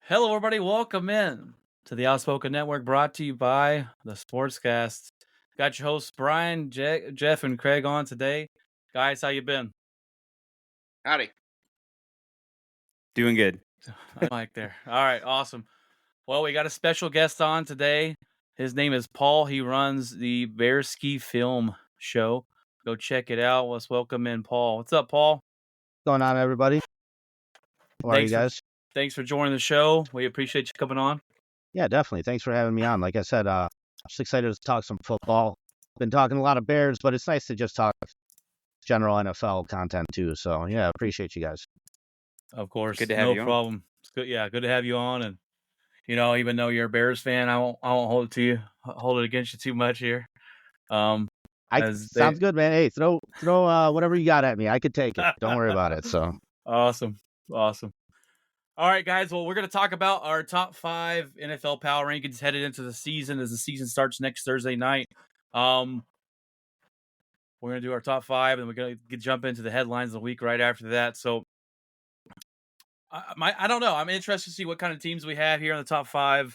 Hello, everybody. Welcome in to the Outspoken Network, brought to you by the Sportscast. Got your hosts Brian, Jeff, and Craig on today. Guys, how you been? Howdy. Doing good. Mike there. All right, awesome. Well, we got a special guest on today. His name is Paul. He runs the Bearskifilm Show. Go check it out. Let's welcome in Paul. What's up, Paul? What's going on, everybody? How are you guys? Thanks for joining the show. We appreciate you coming on. Yeah, definitely. Thanks for having me on. Like I said, I'm just excited to talk some football. Been talking a lot of Bears, but it's nice to just talk general NFL content too. So yeah, appreciate you guys. Of course, Good to have you on. No problem. It's good. Yeah, good to have you on. And even though you're a Bears fan, I won't hold it against you too much here. Sounds good, man. Hey, throw whatever you got at me. I could take it. Don't worry about it. So awesome. All right, guys. Well, we're going to talk about our top 5 NFL power rankings headed into the season as the season starts next Thursday night. We're going to do our top 5, and we're going to jump into the headlines of the week right after that. So, I don't know. I'm interested to see what kind of teams we have here in the top 5.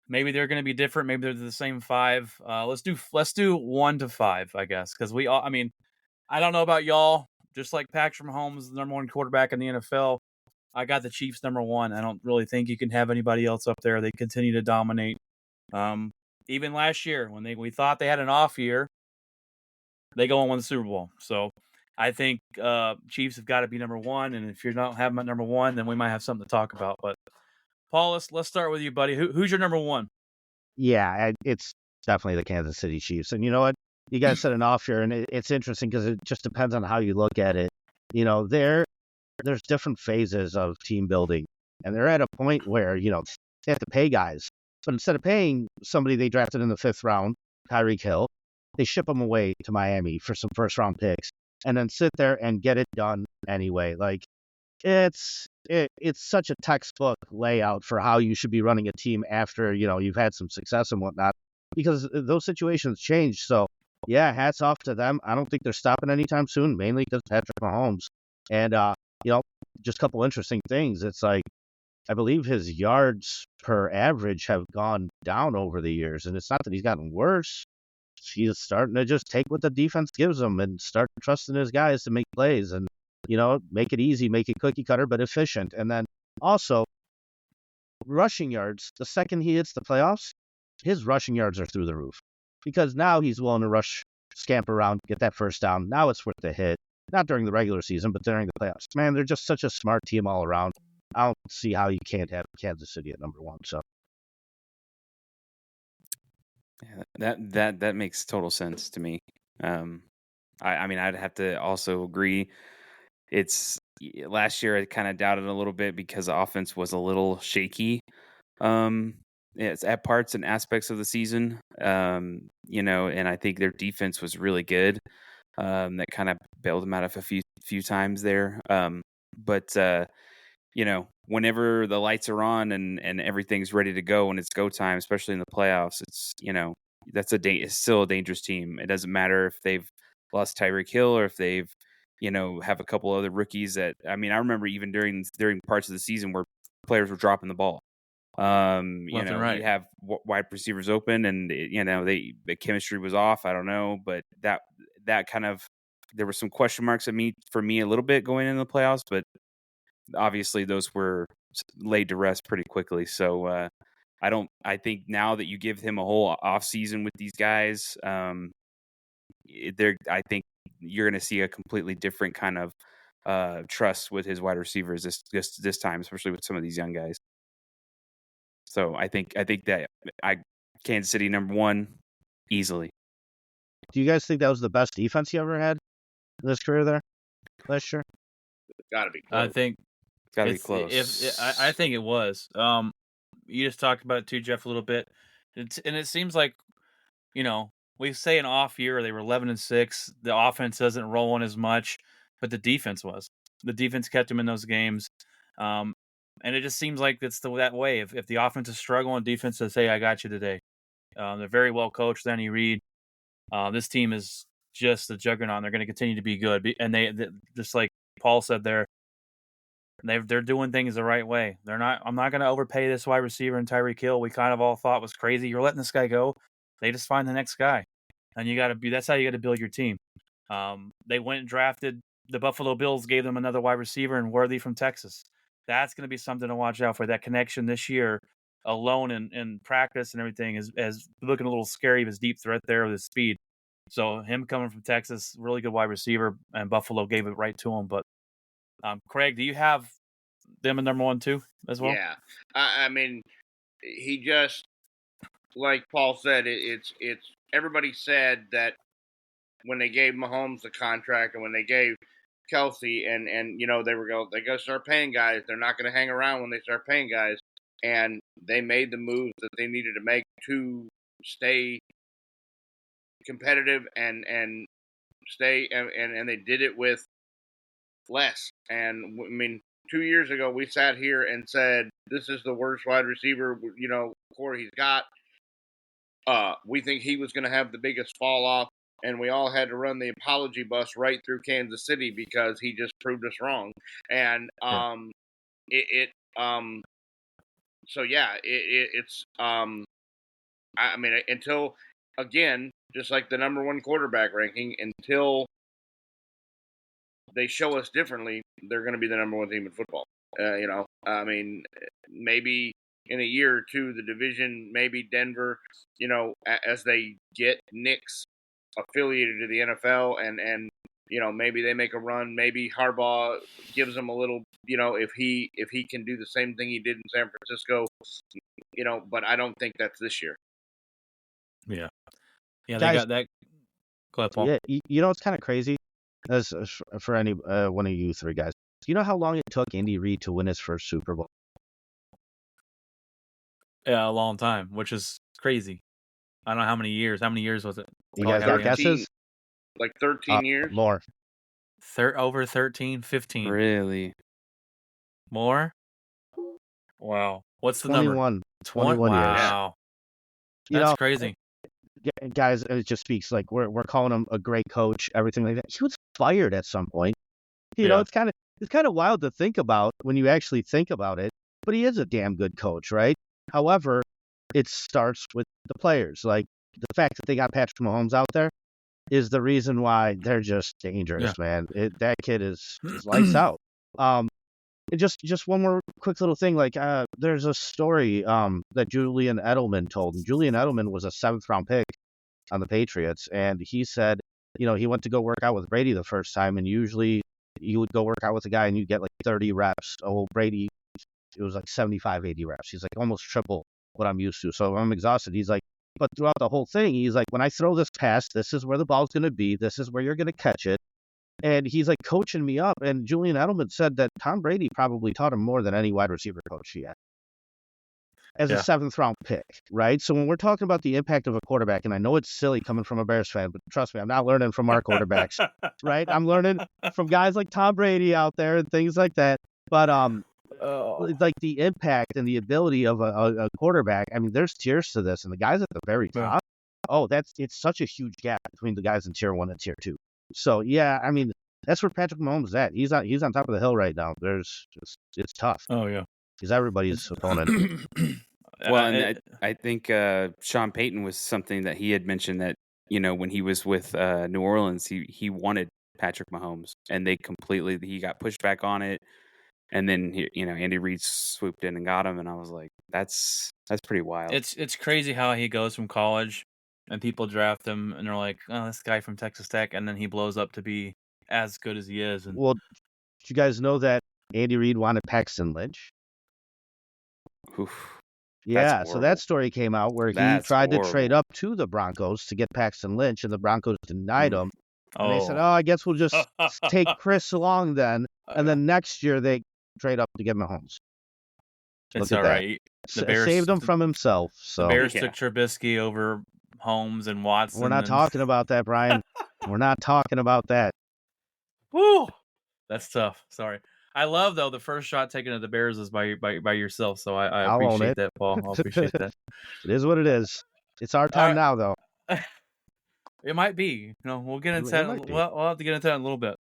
Maybe they're going to be different. Maybe they're the same 5. Let's do 1 to 5, I guess, because I don't know about y'all. Just like Patrick Mahomes, the number 1 quarterback in the NFL, I got the Chiefs number 1. I don't really think you can have anybody else up there. They continue to dominate. Even last year, when we thought they had an off year, they go and win the Super Bowl. So I think Chiefs have got to be number 1. And if you're not having them at number 1, then we might have something to talk about. But Paul, let's start with you, buddy. Who's your number 1? Yeah, it's definitely the Kansas City Chiefs. And you know what? You guys said an off year, and it's interesting because it just depends on how you look at it. There's different phases of team building, and they're at a point where, they have to pay guys. But instead of paying somebody they drafted in the 5th round, Tyreek Hill, they ship them away to Miami for some first-round picks and then sit there and get it done anyway. Like, it's such a textbook layout for how you should be running a team after, you've had some success and whatnot, because those situations change. So, yeah, hats off to them. I don't think they're stopping anytime soon, mainly because Patrick Mahomes. And, just a couple interesting things. It's like, I believe his yards per average have gone down over the years, and it's not that he's gotten worse. He's starting to just take what the defense gives him and start trusting his guys to make plays and, make it easy, make it cookie cutter, but efficient. And then also rushing yards. The second he hits the playoffs, his rushing yards are through the roof because now he's willing to scamper around, get that first down. Now it's worth the hit. Not during the regular season, but during the playoffs. Man, they're just such a smart team all around. I don't see how you can't have Kansas City at number 1. So, yeah, that makes total sense to me. I'd have to also agree. It's last year I kind of doubted a little bit because the offense was a little shaky. It's at parts and aspects of the season. And I think their defense was really good. That kind of bailed them out of a few times there. But whenever the lights are on and everything's ready to go and it's go time, especially in the playoffs, it's it's still a dangerous team. It doesn't matter if they've lost Tyreek Hill or if they've have a couple other rookies that I remember even during parts of the season where players were dropping the ball. Right. You have wide receivers open, and the chemistry was off. I don't know, but that kind of, there were some question marks for me a little bit going into the playoffs, but obviously those were laid to rest pretty quickly. So I think now that you give him a whole off season with these guys, I think you're going to see a completely different kind of trust with his wide receivers this time, especially with some of these young guys. So I think that Kansas City number 1 easily. Do you guys think that was the best defense he ever had in his career there last year? Gotta be close. I think It's got to be close. I think it was. You just talked about it too, Jeff, a little bit. And it seems like, we say an off year, they were 11-6. The offense doesn't roll on as much, but the defense was. The defense kept them in those games. And it just seems like it's that way. If the offense is struggling, defense says, hey, I got you today. They're very well coached. Andy Reid. This team is just a juggernaut. They're going to continue to be good. And they just like Paul said there, They're doing things the right way. I'm not going to overpay this wide receiver and Tyreek Hill. We kind of all thought was crazy. You're letting this guy go. They just find the next guy, and that's how you got to build your team. They went and drafted the Buffalo Bills, gave them another wide receiver and Worthy from Texas. That's going to be something to watch out for. That connection this year alone in practice and everything is looking a little scary with his deep threat there with his speed. So him coming from Texas, really good wide receiver, and Buffalo gave it right to him. But Craig, do you have them at number 1 too as well? Yeah, I mean, he just, like Paul said, it's everybody said that when they gave Mahomes the contract and when they gave Kelsey and they go start paying guys. They're not going to hang around when they start paying guys, and they made the moves that they needed to make to stay competitive and stay and they did it with less. And I mean, 2 years ago we sat here and said this is the worst wide receiver core he's got. We think he was going to have the biggest fall off, and we all had to run the apology bus right through Kansas City because he just proved us wrong. And I mean, until, again, just like the number 1 quarterback ranking, until they show us differently, they're going to be the number 1 team in football. I mean, maybe in a year or two, the division, maybe Denver, as they get Knicks affiliated to the NFL and maybe they make a run, maybe Harbaugh gives them a little, if he can do the same thing he did in San Francisco, but I don't think that's this year. Yeah, they Guys, got that. Go ahead, Paul. Yeah, it's kind of crazy. As for any one of you three guys, do you know how long it took Andy Reid to win his first Super Bowl? Yeah, a long time, which is crazy. I don't know how many years. How many years was it? You guys got guesses? Like 13 years? More. Over 13, 15. Really? More? Wow. What's the 21, number? 21 years. Wow. That's crazy. Guys, it just speaks like we're calling him a great coach, everything like that. He was fired at some point. It's kind of wild to think about when you actually think about it, but he is a damn good coach, right? However, it starts with the players. Like the fact that they got Patrick Mahomes out there is the reason why they're just dangerous, man. That kid is lights out. Just one more quick little thing. Like there's a story that Julian Edelman told. And Julian Edelman was a 7th round pick on the Patriots, and he said, he went to go work out with Brady the first time, and usually you would go work out with a guy and you'd get like 30 reps. Oh, Brady, it was like 75, 80 reps. He's like almost triple what I'm used to. So I'm exhausted. He's like, but throughout the whole thing, he's like, when I throw this pass, this is where the ball's going to be. This is where you're going to catch it. And he's like coaching me up. And Julian Edelman said that Tom Brady probably taught him more than any wide receiver coach he had as a 7th round pick, right? So when we're talking about the impact of a quarterback, and I know it's silly coming from a Bears fan, but trust me, I'm not learning from our quarterbacks, right? I'm learning from guys like Tom Brady out there and things like that. But like the impact and the ability of a quarterback, I mean, there's tiers to this, and the guys at the very top, it's such a huge gap between the guys in tier 1 and tier 2. So yeah, I mean, that's where Patrick Mahomes is at. He's on top of the hill right now. It's tough. Oh yeah, he's everybody's opponent. Well, and I think Sean Payton was something that he had mentioned that when he was with New Orleans, he wanted Patrick Mahomes, and he got pushed back on it, and then Andy Reid swooped in and got him, and I was like, that's pretty wild. It's crazy how he goes from college and people draft him and they're like, oh, this guy from Texas Tech, and then he blows up to be as good as he is. And well, did you guys know that Andy Reid wanted Paxton Lynch? Oof. Yeah, so that story came out where he tried to trade up to the Broncos to get Paxton Lynch, and the Broncos denied him. And they said, I guess we'll just take Chris along then. And then next year they trade up to get Mahomes. It's all right. The Bears saved him from himself. So the Bears took Trubisky over Holmes and Watson. We're not talking about that, Brian. We're not talking about that. Woo! That's tough. Sorry. I love, though, the first shot taken at the Bears is by yourself, so I appreciate that, Paul. I appreciate that. It is what it is. It's our time now, though. It might be. We'll get into that. We'll have to get into that in a little bit.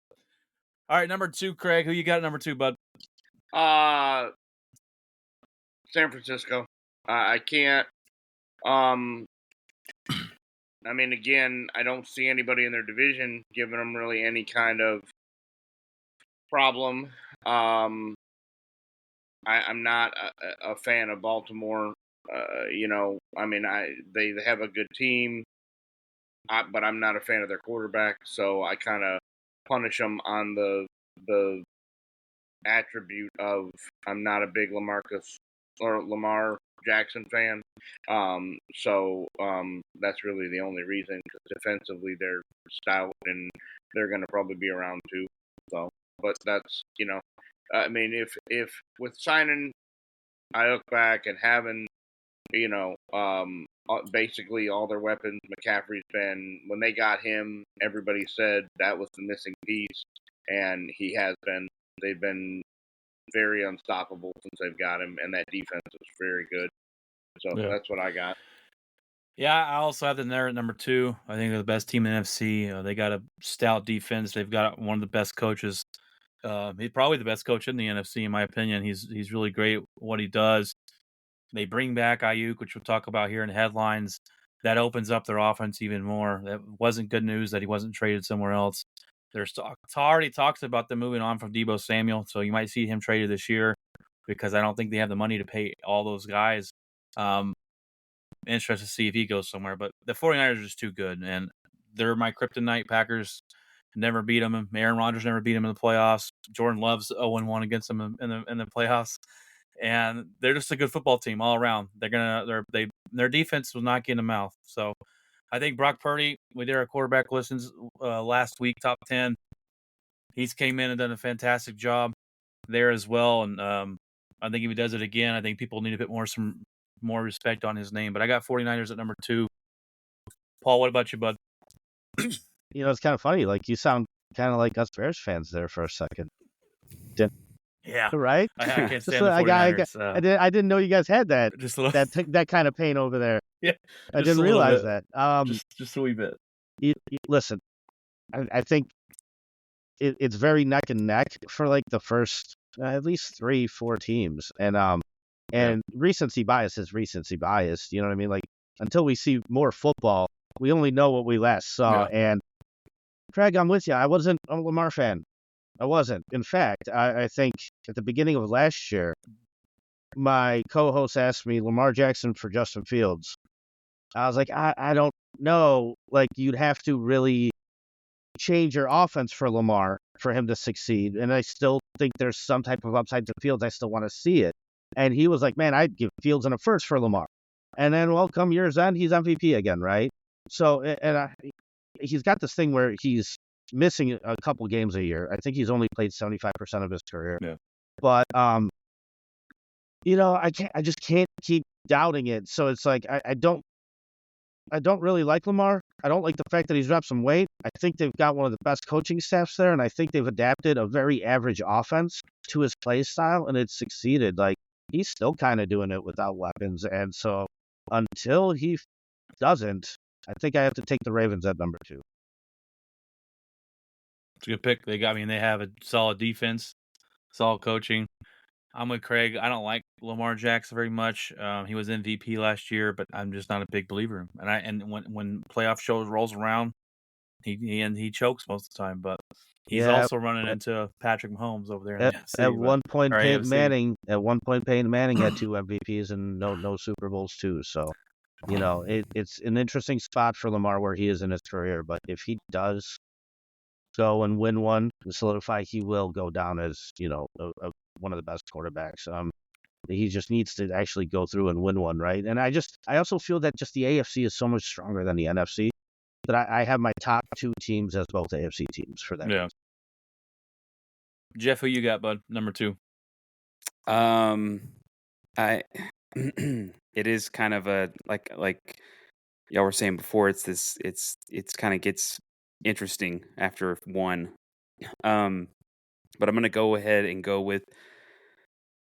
All right, number 2, Craig. Who you got at number 2, bud? San Francisco. I can't. I mean, again, I don't see anybody in their division giving them really any kind of problem. I'm not a fan of Baltimore. I mean, they have a good team, but I'm not a fan of their quarterback, so I kind of punish them on the attribute of I'm not a big Lamar Jackson fan. That's really the only reason, because defensively they're stout and they're going to probably be around too. So, but that's, I mean, if with signing Aiyuk back and having, basically all their weapons, McCaffrey's been, when they got him, everybody said that was the missing piece, and he has been. They've been very unstoppable since they've got him, and that defense is very good. So That's what I got. Yeah, I also have them there at number 2. I think they're the best team in the NFC. They got a stout defense. They've got one of the best coaches. He's probably the best coach in the NFC, in my opinion. He's really great at what he does. They bring back Aiyuk, which we'll talk about here in headlines. That opens up their offense even more. That wasn't good news that he wasn't traded somewhere else. There's already talks about them moving on from Deebo Samuel, so you might see him traded this year because I don't think they have the money to pay all those guys. Interested to see if he goes somewhere, but the 49ers are just too good, and they're my kryptonite. Packers never beat them. Aaron Rodgers never beat them in the playoffs. Jordan Love's 0-1 against them in the playoffs, and they're just a good football team all around. Their defense was not getting them out. So I think Brock Purdy, we did our quarterback listens last week, top 10. He's came in and done a fantastic job there as well, and I think if he does it again, I think people need to put more respect on his name. But I got 49ers at number 2. Paul, what about you, bud? It's kind of funny. Like, you sound kind of like us Bears fans there for a second. Yeah. Right? I can't stand the 49ers. I didn't know you guys had that. Just a little, that kind of pain over there. Yeah. I didn't realize that. Just a wee bit. Listen, I think it's very neck and neck for like the first at least 3-4 teams. And recency bias is recency bias. You know what I mean? Like, until we see more football, we only know what we last saw. Yeah. And Craig, I'm with you. I wasn't a Lamar fan. I wasn't. In fact, I think at the beginning of last year, my co-host asked me Lamar Jackson for Justin Fields. I was like, I don't know. Like, you'd have to really change your offense for Lamar for him to succeed. And I still think there's some type of upside to Fields. I still want to see it. And he was like, man, I'd give Fields in a first for Lamar. And then, well, come year's end, he's MVP again, right? So, he's got this thing where he's missing a couple games a year. I think he's only played 75% of his career. Yeah. But, I just can't keep doubting it. So it's like, I don't really like Lamar. I don't like the fact that he's dropped some weight. I think they've got one of the best coaching staffs there, and I think they've adapted a very average offense to his play style, and it's succeeded. Like, he's still kind of doing it without weapons. And so until he doesn't, I think I have to take the Ravens at number 2. It's a good pick. They have a solid defense, solid coaching. I'm with Craig. I don't like Lamar Jackson very much. He was MVP last year, but I'm just not a big believer in him. And when playoff shows rolls around, he chokes most of the time. But he's also running into Patrick Mahomes over there. At one point, Peyton Manning had 2 MVPs and no Super Bowls too. So, it's an interesting spot for Lamar where he is in his career. But if he does go and win one to solidify, he will go down as one of the best quarterbacks. He just needs to actually go through and win one, right? And I also feel that just the AFC is so much stronger than the NFC that I have my top 2 teams as both AFC teams for that. Yeah. Jeff, who you got, bud? Number 2. It is kind of a like y'all were saying before. It's kind of gets interesting after 1. But I'm going to go ahead and go with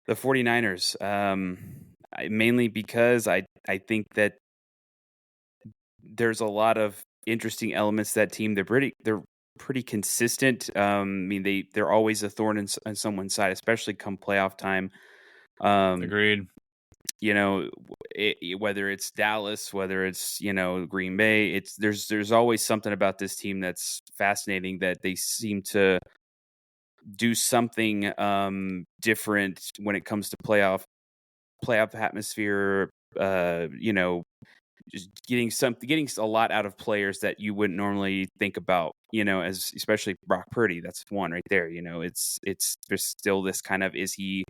the 49ers. Mainly because I think that there's a lot of interesting elements to that team. They're pretty consistent. I mean, they're always a thorn in someone's side, especially come playoff time. Agreed. You know, whether it's Dallas, whether it's Green Bay, there's always something about this team that's fascinating, that they seem to do something different when it comes to playoff atmosphere. Just getting a lot out of players that you wouldn't normally think about, as especially Brock Purdy. That's one right there. It's there's still this kind of, is he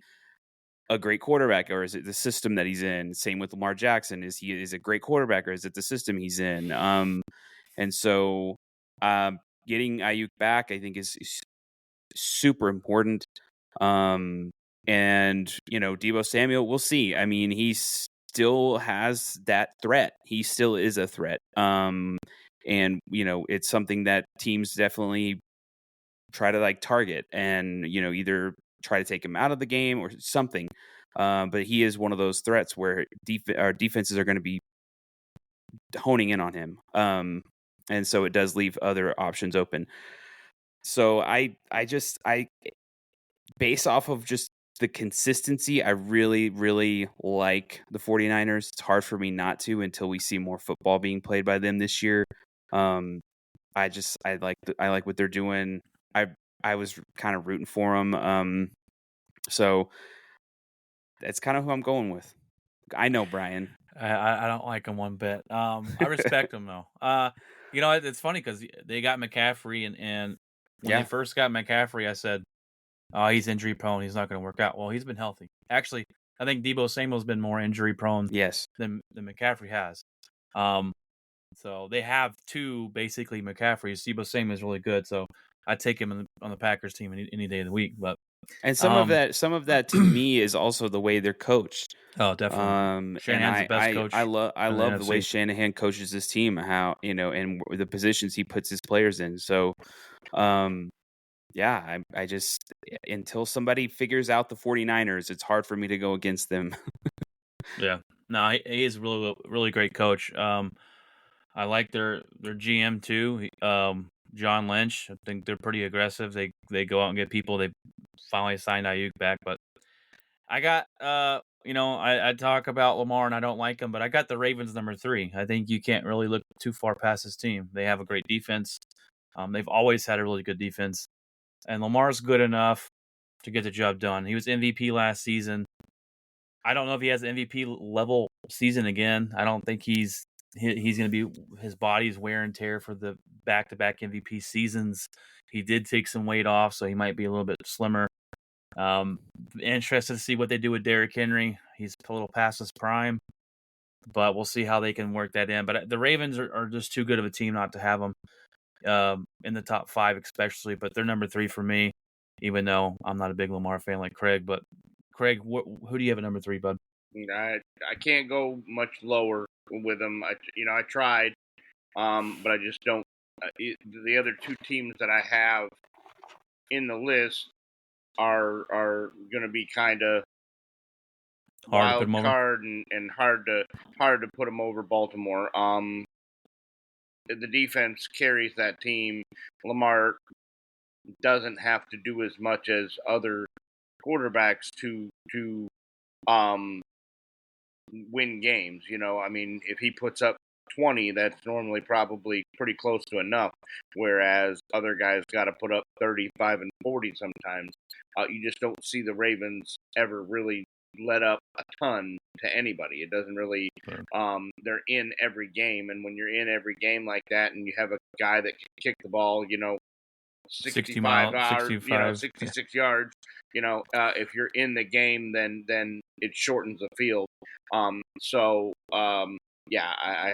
a great quarterback, or is it the system that he's in? Same with Lamar Jackson. Is he a great quarterback, or is it the system he's in? And so getting Aiyuk back, I think, is super important. And Deebo Samuel, we'll see. I mean, he still has that threat. He still is a threat. And it's something that teams definitely try to target, and either try to take him out of the game or something. But he is one of those threats where our defenses are going to be honing in on him. And so it does leave other options open. So I based off of just the consistency, I really, really like the 49ers. It's hard for me not to until we see more football being played by them this year. I like what they're doing. I was kind of rooting for them. So that's kind of who I'm going with. I know, Brian. I don't like him one bit. I respect him though. It's funny because they got McCaffrey, and when they first got McCaffrey, I said, "Oh, he's injury prone. He's not going to work out." Well, he's been healthy. Actually, I think Deebo Samuel's been more injury prone, than McCaffrey has. So they have two basically McCaffreys. Deebo Samuel is really good, so I'd take him on the Packers team any day of the week. But some of that to me is also the way they're coached. Oh, definitely. Shanahan's the best coach. I love the way Shanahan coaches his team, how and the positions he puts his players in. So, I just, until somebody figures out the 49ers, it's hard for me to go against them. Yeah, no, he is a really, really great coach. I like their GM too. John Lynch. I think they're pretty aggressive. They go out and get people. They finally signed Aiyuk back, but I got I talk about Lamar and I don't like him, but I got the Ravens number 3. I think you can't really look too far past this team. They have a great defense. They've always had a really good defense, and Lamar's good enough to get the job done. He was MVP last season. I don't know if he has an MVP level season again. I don't think he's going to be, his body's wear and tear for the back-to-back MVP seasons. He did take some weight off, so he might be a little bit slimmer. Interested to see what they do with Derrick Henry. He's a little past his prime, but we'll see how they can work that in. But the Ravens are just too good of a team not to have them in the top 5 especially, but they're number 3 for me, even though I'm not a big Lamar fan like Craig. But Craig, who do you have at number 3, bud? I can't go much lower with them. I tried, but I just don't. The other 2 teams that I have in the list are going to be kind of wild card and hard to put them over Baltimore. The defense carries that team. Lamar doesn't have to do as much as other quarterbacks to win games. I mean, if he puts up 20, that's normally probably pretty close to enough, whereas other guys got to put up 35 and 40 sometimes. You just don't see the Ravens ever really let up a ton to anybody. It doesn't really they're in every game, and when you're in every game like that and you have a guy that can kick the ball 65 yards, 66 yards, if you're in the game, then it shortens the field. I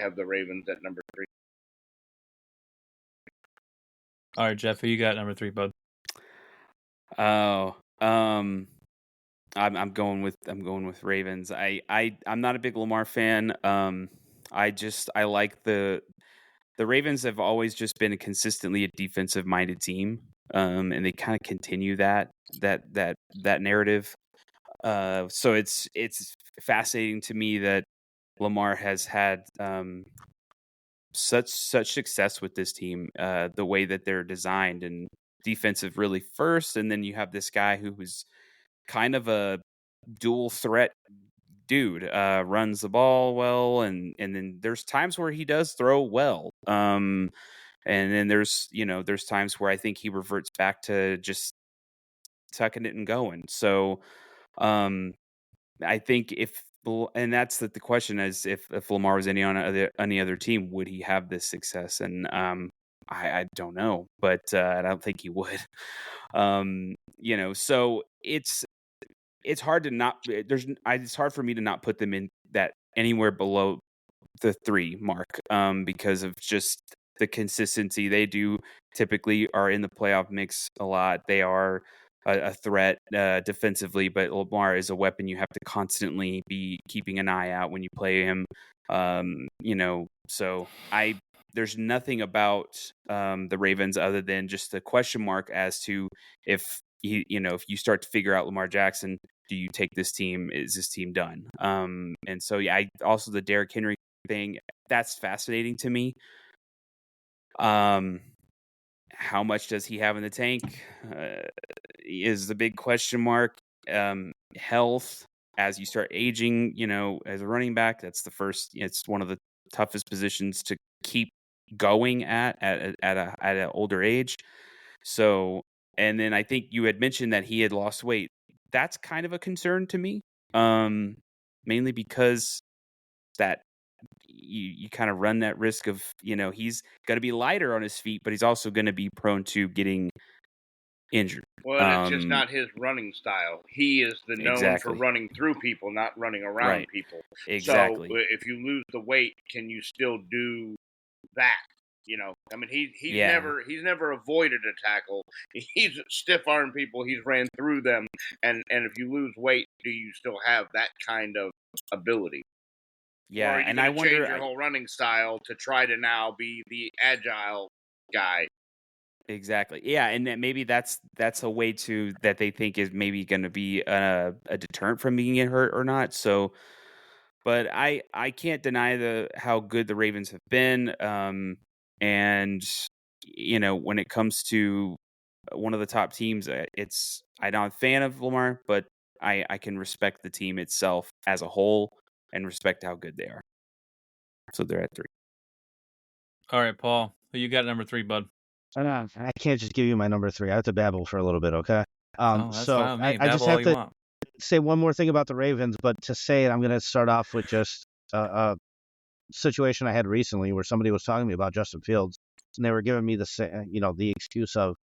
have the Ravens at number 3. All right, Jeff, who you got at number 3, bud? Oh, I'm going with Ravens. I'm not a big Lamar fan. I like the Ravens have always just been consistently a defensive minded team. And they kind of continue that narrative. So it's fascinating to me that Lamar has had such success with this team, the way that they're designed, and defensive really first, and then you have this guy who's kind of a dual threat dude, runs the ball well, and then there's times where he does throw well. And then there's times where I think he reverts back to just tucking it and going. So I think and that's the question is, if Lamar was any other team, would he have this success? And I don't know, but I don't think he would. So it's hard to not it's hard for me to not put them in that anywhere below the 3 mark, because of just the consistency. They do typically are in the playoff mix a lot. They are a threat defensively, but Lamar is a weapon you have to constantly be keeping an eye out when you play him. So there's nothing about the Ravens other than just a question mark as to if if you start to figure out Lamar Jackson, do you take this team? Is this team done? And so I also, the Derrick Henry thing, that's fascinating to me. How much does he have in the tank is the big question mark. Health, as you start aging, as a running back, that's it's one of the toughest positions to keep going at an older age. So, and then I think you had mentioned that he had lost weight. That's kind of a concern to me, mainly because that you kind of run that risk of, he's going to be lighter on his feet, but he's also going to be prone to getting injured. Well, it's just not his running style. He is known for running through people, not running around people. Exactly. So if you lose the weight, can you still do that? I mean, he's never avoided a tackle. He's stiff-armed people. He's ran through them. And if you lose weight, do you still have that kind of ability? Yeah, or are you and I wonder, change your whole running style to try to now be the agile guy. Exactly. Yeah, and then maybe that's a way that they think is maybe going to be a deterrent from being hurt or not. So, but I can't deny how good the Ravens have been. And when it comes to one of the top teams, I'm not a fan of Lamar, but I can respect the team itself as a whole and respect how good they are. So they're at 3. All right, Paul, who you got number 3, bud? I can't just give you my number 3. I have to babble for a little bit, okay? That's so fine with me. I just Babble all have you to want. say one more thing about the Ravens, but to say it, I'm going to start off with just a situation I had recently where somebody was talking to me about Justin Fields, and they were giving me the excuse of,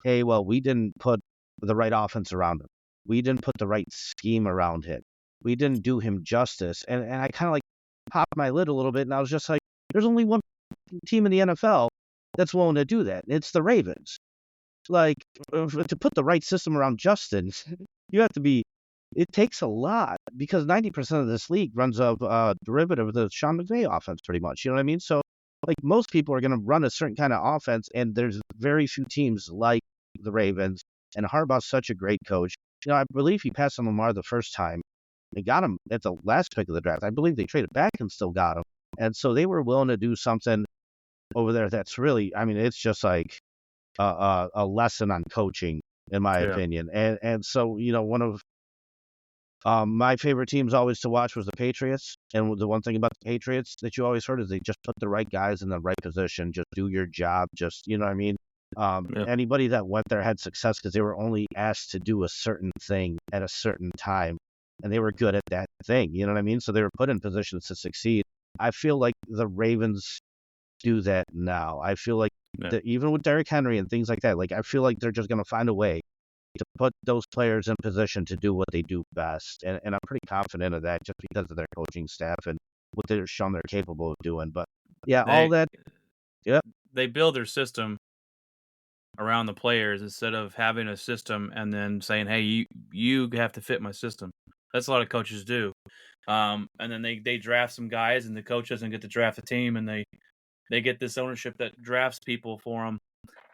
hey, well, we didn't put the right offense around him. We didn't put the right scheme around him. We didn't do him justice. And I kind of like popped my lid a little bit, and I was just like, there's only one team in the NFL that's willing to do that. It's the Ravens. Like, to put the right system around Justin, you have to be. It takes a lot because 90% of this league runs a derivative of the Sean McVay offense, pretty much. You know what I mean? So, like, most people are going to run a certain kind of offense, and there's very few teams like the Ravens. And Harbaugh's such a great coach. I believe he passed on Lamar the first time. They got him at the last pick of the draft. I believe they traded back and still got him. And so they were willing to do something over there that's really, I mean, it's just like a lesson on coaching, in my opinion. And so, one of my favorite teams always to watch was the Patriots. And the one thing about the Patriots that you always heard is they just put the right guys in the right position. Just do your job. Just, you know what I mean? Anybody that went there had success because they were only asked to do a certain thing at a certain time. And they were good at that thing. You know what I mean? So they were put in positions to succeed. I feel like the Ravens do that now. I feel like that even with Derrick Henry and things like that, like I feel like they're just going to find a way to put those players in position to do what they do best. And I'm pretty confident of that just because of their coaching staff and what they're shown they're capable of doing. But yeah, all that. Yep. They build their system around the players instead of having a system and then saying, hey, you have to fit my system. That's a lot of coaches do. And then they draft some guys and the coach doesn't get to draft a team, and they get this ownership that drafts people for them.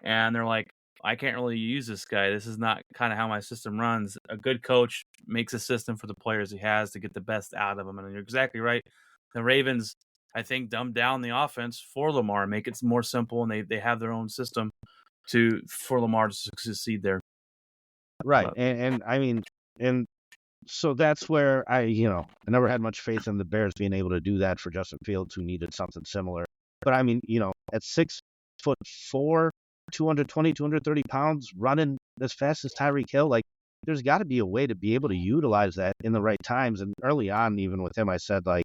And they're like, I can't really use this guy. This is not kind of how my system runs. A good coach makes a system for the players he has to get the best out of them. And you're exactly right. The Ravens I think, dumb down the offense for Lamar, make it more simple, and they have their own system for Lamar to succeed there. Right. But, And I mean, and so that's where I never had much faith in the Bears being able to do that for Justin Fields, who needed something similar. But I mean, at 6'4", 220, 230 pounds, running as fast as Tyreek Hill, like, there's got to be a way to be able to utilize that in the right times. And early on, even with him, I said, like,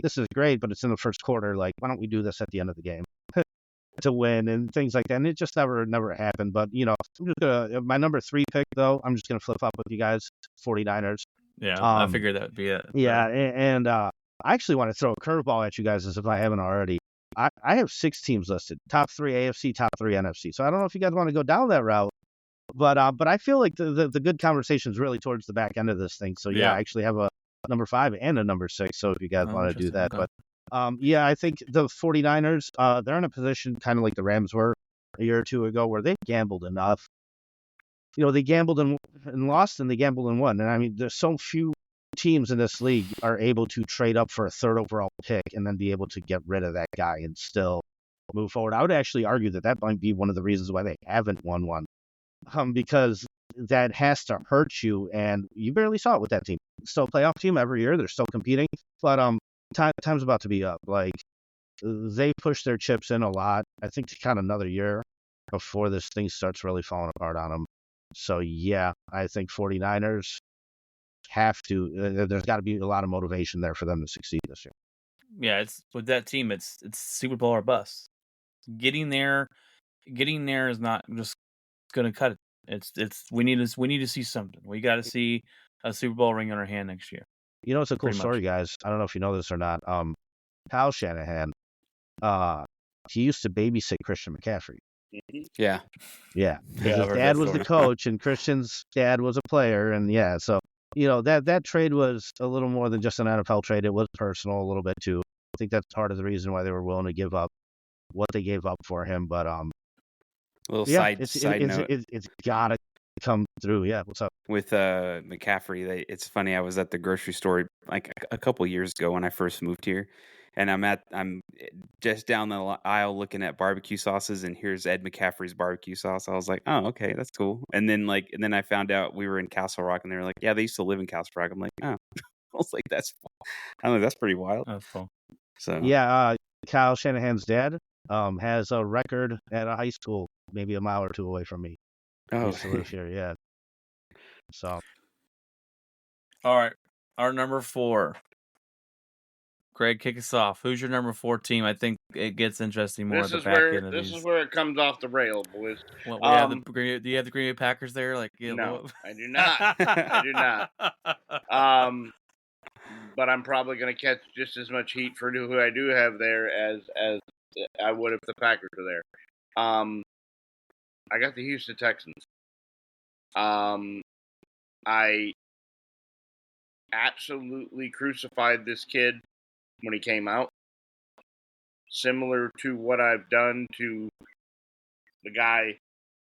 this is great, but it's in the first quarter. Like, why don't we do this at the end of the game to win and things like that? And it just never happened. But, I'm just going to, my number 3 pick, though, I'm just going to flip up with you guys, 49ers. Yeah, I figured that would be it. Yeah, and I actually want to throw a curveball at you guys as if I haven't already. I have 6 teams listed, top 3 AFC, top 3 NFC. So I don't know if you guys want to go down that route, but I feel like the good conversation is really towards the back end of this thing. So yeah, I actually have a number 5 and a number 6. So if you guys want to do that, okay. But yeah, I think the 49ers, they're in a position kind of like the Rams were a year or two ago, where they gambled enough. They gambled and lost, and they gambled and won. And I mean, there's so few teams in this league are able to trade up for a 3rd overall pick and then be able to get rid of that guy and still move forward. I would actually argue that might be one of the reasons why they haven't won one, because that has to hurt you, and you barely saw it with that team. Still a playoff team every year. They're still competing, but time's about to be up. Like, they push their chips in a lot. I think to count another year before this thing starts really falling apart on them. So yeah, I think 49ers have to. There's got to be a lot of motivation there for them to succeed this year. Yeah, it's with that team. It's Super Bowl or bust. Getting there is not just going to cut it. It's we need to see something. We got to see a Super Bowl ring on our hand next year. It's a cool Pretty story, much. guys. I don't know if you know this or not. Kyle Shanahan, he used to babysit Christian McCaffrey. Yeah. Yeah, Yeah, his I've heard dad that was the story. coach, and Christian's dad was a player, and yeah, so that trade was a little more than just an NFL trade. It was personal a little bit too. I think that's part of the reason why they were willing to give up what they gave up for him. But yeah, side note it's gotta come through. Yeah, what's up? with McCaffrey. It's funny. I was at the grocery store like a couple years ago when I first moved here, and I'm just down the aisle looking at barbecue sauces, and here's Ed McCaffrey's barbecue sauce. I was like, oh, okay, that's cool. And then I found out we were in Castle Rock, and they were like, yeah, they used to live in Castle Rock. I'm like, oh, I was like, that's pretty wild. That's cool. So Yeah, Kyle Shanahan's dad has a record at a high school, maybe a mile or two away from me. He oh, used to live here, yeah. So All right, our number 4. Greg, kick us off. Who's your number 4 team? I think it gets interesting more at the back end of these. This is where it comes off the rail, boys. Well, we have do you have the Green Bay Packers there? Like, No, I do not. I do not. But I'm probably going to catch just as much heat for who I do have there as I would if the Packers were there. I got the Houston Texans. I absolutely crucified this kid when he came out. Similar to what I've done to the guy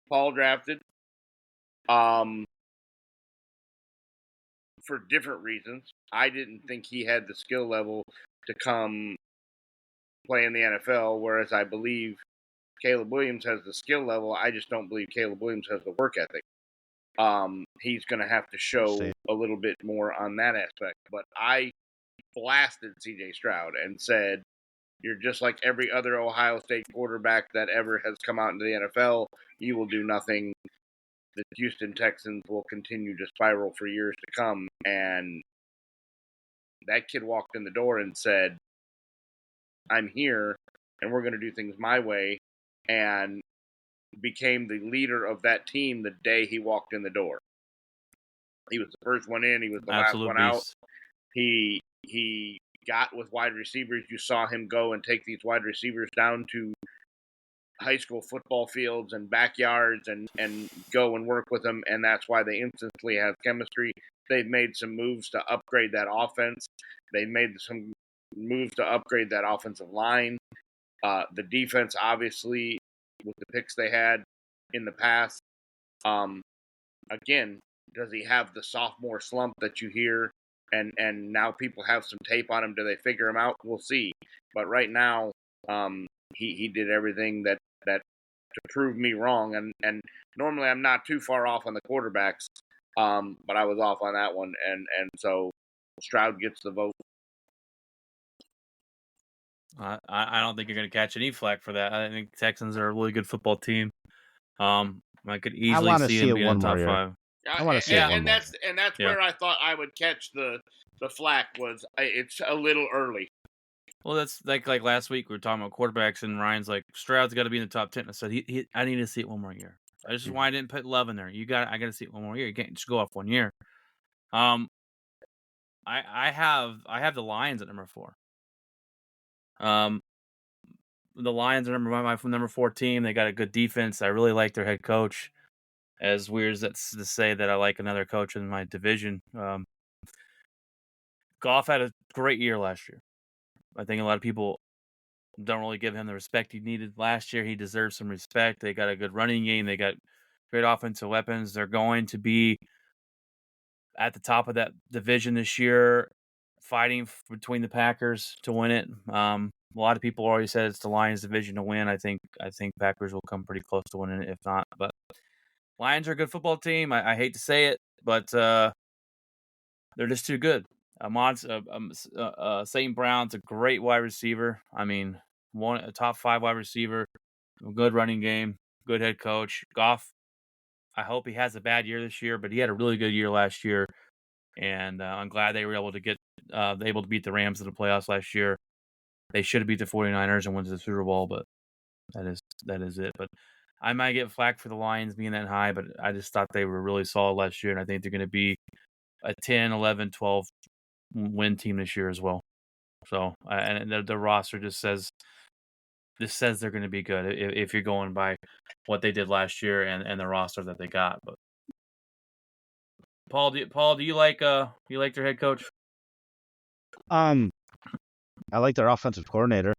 Paul drafted. For different reasons. I didn't think he had the skill level to come play in the NFL, whereas I believe Caleb Williams has the skill level. I just don't believe Caleb Williams has the work ethic. He's going to have to show a little bit more on that aspect. But I blasted C.J. Stroud and said, you're just like every other Ohio State quarterback that ever has come out into the NFL. You will do nothing. The Houston Texans will continue to spiral for years to come. And that kid walked in the door and said, I'm here, and we're going to do things my way, and became the leader of that team the day he walked in the door. He was the first one in. He was the last one out. He got with wide receivers. You saw him go and take these wide receivers down to high school football fields and backyards and go and work with them, and that's why they instantly have chemistry. They've made some moves to upgrade that offense. They've made some moves to upgrade that offensive line. The defense, obviously, with the picks they had in the past. Again, does he have the sophomore slump that you hear and now people have some tape on him. Do they figure him out? We'll see. But right now, he did everything that to prove me wrong. And normally I'm not too far off on the quarterbacks, but I was off on that one, and so Stroud gets the vote. I don't think you're going to catch any flack for that. I think Texans are a really good football team. I could easily see him being in the top 5. I want to see it one more. And that's where I thought I would catch the flack was it's a little early. Well, that's like last week we were talking about quarterbacks, and Ryan's like, Stroud's got to be in the top 10. I said I need to see it one more year. This is why I didn't put Love in there. I got to see it one more year. You can't just go off 1 year. I have the Lions at number 4. The Lions are my number 4 team. They got a good defense. I really like their head coach. As weird as that's to say that I like another coach in my division. Goff had a great year last year. I think a lot of people don't really give him the respect he needed last year. He deserves some respect. They got a good running game. They got great offensive weapons. They're going to be at the top of that division this year, fighting between the Packers to win it. A lot of people already said it's the Lions division to win. I think Packers will come pretty close to winning it, if not. But Lions are a good football team. I hate to say it, but they're just too good. St. Brown's a great wide receiver. I mean, a top 5 wide receiver, a good running game, good head coach. Goff, I hope he has a bad year this year, but he had a really good year last year, and I'm glad they were able to beat the Rams in the playoffs last year. They should have beat the 49ers and went to the Super Bowl, but that is it. But I might get flack for the Lions being that high, but I just thought they were really solid last year, and I think they're going to be a 10, 11, 12 win team this year as well. So, and the roster just says they're going to be good if you're going by what they did last year and the roster that they got. But Paul, do you like their head coach? I like their offensive coordinator.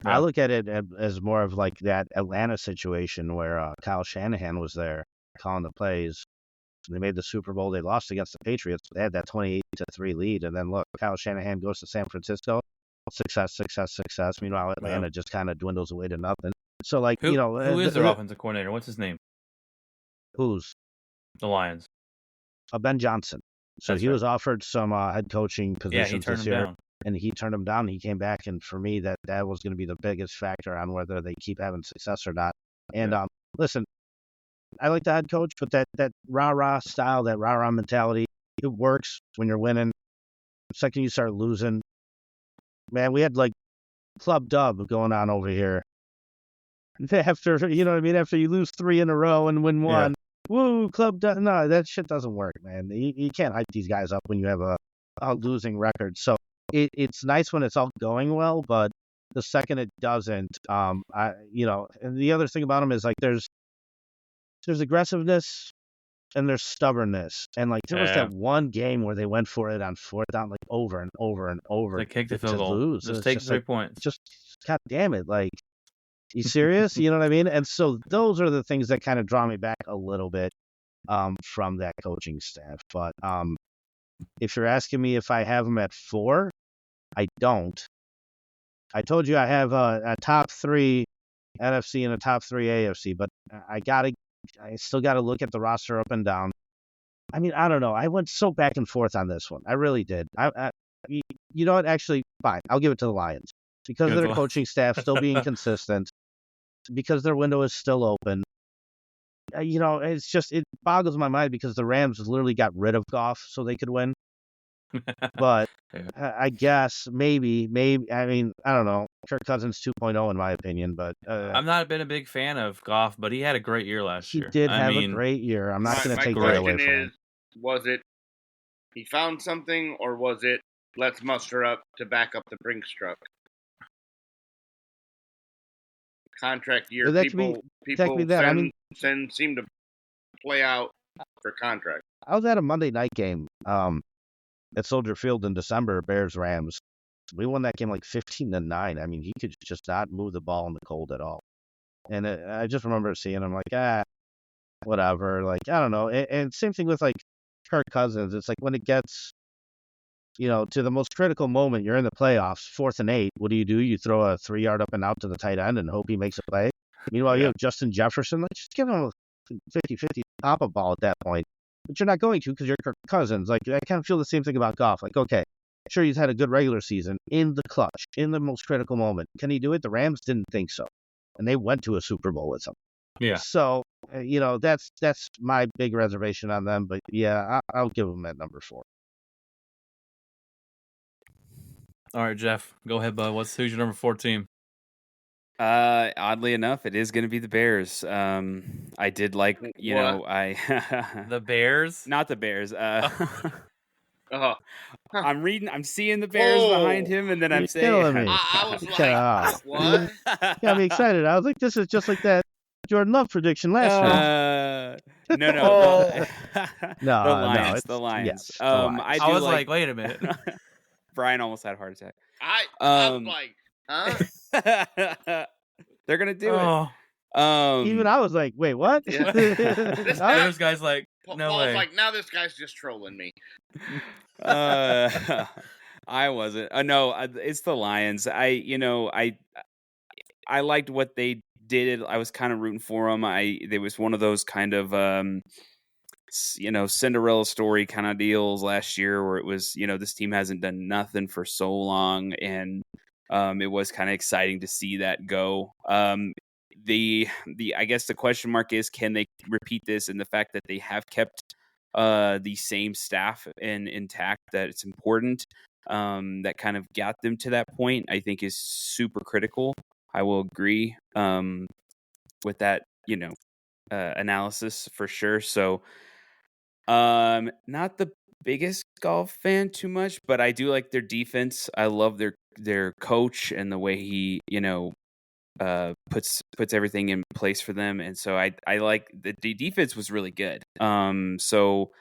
Yeah. I look at it as more of like that Atlanta situation where Kyle Shanahan was there calling the plays. They made the Super Bowl. They lost against the Patriots. They had that 28-3 lead. And then look, Kyle Shanahan goes to San Francisco. Success. Meanwhile, Atlanta just kind of dwindles away to nothing. So, like, who is their offensive coordinator? What's his name? Who's? The Lions. Ben Johnson. So he was offered some head coaching positions this year. Down. And he turned him down. He came back, and for me, that was going to be the biggest factor on whether they keep having success or not. And listen, I like the head coach, but that rah-rah style, that rah-rah mentality, it works when you're winning. The second you start losing, man, we had like Club Dub going on over here. After, you know what I mean? After you lose 3 in a row and win 1, woo, Club Dub. No, that shit doesn't work, man. You can't hype these guys up when you have a losing record. So it's nice when it's all going well, but the second it doesn't, and the other thing about them is like there's aggressiveness and there's stubbornness. And like there was that one game where they went for it on 4th down, like over and over and over. They kicked the field goal. Just take 3 points. Just God damn it. Like, you serious? You know what I mean? And so those are the things that kind of draw me back a little bit from that coaching staff. But if you're asking me if I have them at 4, I don't. I told you I have a top 3 NFC and a top 3 AFC, but I still got to look at the roster up and down. I mean, I don't know. I went so back and forth on this one. I really did. You know what? Actually, fine. I'll give it to the Lions because of their coaching staff still being consistent, because their window is still open. It's just, it boggles my mind because the Rams literally got rid of Goff so they could win. But I guess maybe, I mean, I don't know. Kirk Cousins 2.0 in my opinion, but I've not been a big fan of Goff, but he had a great year last year. He did have a great year. I'm not going to take that away from him. Was it he found something, or was it let's muster up to back up the Brinks truck? Contract year, people seem to play out for contract. I was at a Monday night game at Soldier Field in December, Bears-Rams. We won that game like 15-9. I mean, he could just not move the ball in the cold at all. And I just remember seeing him like, whatever. Like, I don't know. And same thing with like Kirk Cousins, it's like when it gets, to the most critical moment, you're in the playoffs, 4th and 8. What do? You throw a 3-yard up and out to the tight end and hope he makes a play. Meanwhile, you have Justin Jefferson. Like, just give him a 50-50 pop-up ball at that point. But you're not going to because you're Kirk Cousins. Like, I kind of feel the same thing about Goff. Like, okay, sure, he's had a good regular season in the clutch, in the most critical moment. Can he do it? The Rams didn't think so, and they went to a Super Bowl with him. Yeah. So, that's my big reservation on them. But yeah, I'll give them at number 4. All right, Jeff, go ahead, bud. Who's your number 4 team? Oddly enough, it is going to be the Bears. I did like, The Bears? Not the Bears. I'm seeing the Bears behind him, and then I'm saying, me. I was like, what? Got me excited. I was like, this is just like that Jordan Love prediction last year. No. The Lions. Yes, I was like, wait a minute. Brian almost had a heart attack. I was like, huh? They're gonna do it. Even I was like, wait, what? Yeah. This guy's like, no Paul's way. like, now this guy's just trolling me. I wasn't. No, it's the Lions. I liked what they did. I was kind of rooting for them. There was one of those kind of Cinderella story kind of deals last year where it was, this team hasn't done nothing for so long, and it was kind of exciting to see that go. I guess the question mark is, can they repeat this? And the fact that they have kept the same staff intact, that it's important, that kind of got them to that point, I think is super critical. I will agree with that, analysis for sure. So, not the biggest golf fan too much, but I do like their defense. I love their coach and the way he, puts everything in place for them. And so I like the defense was really good. So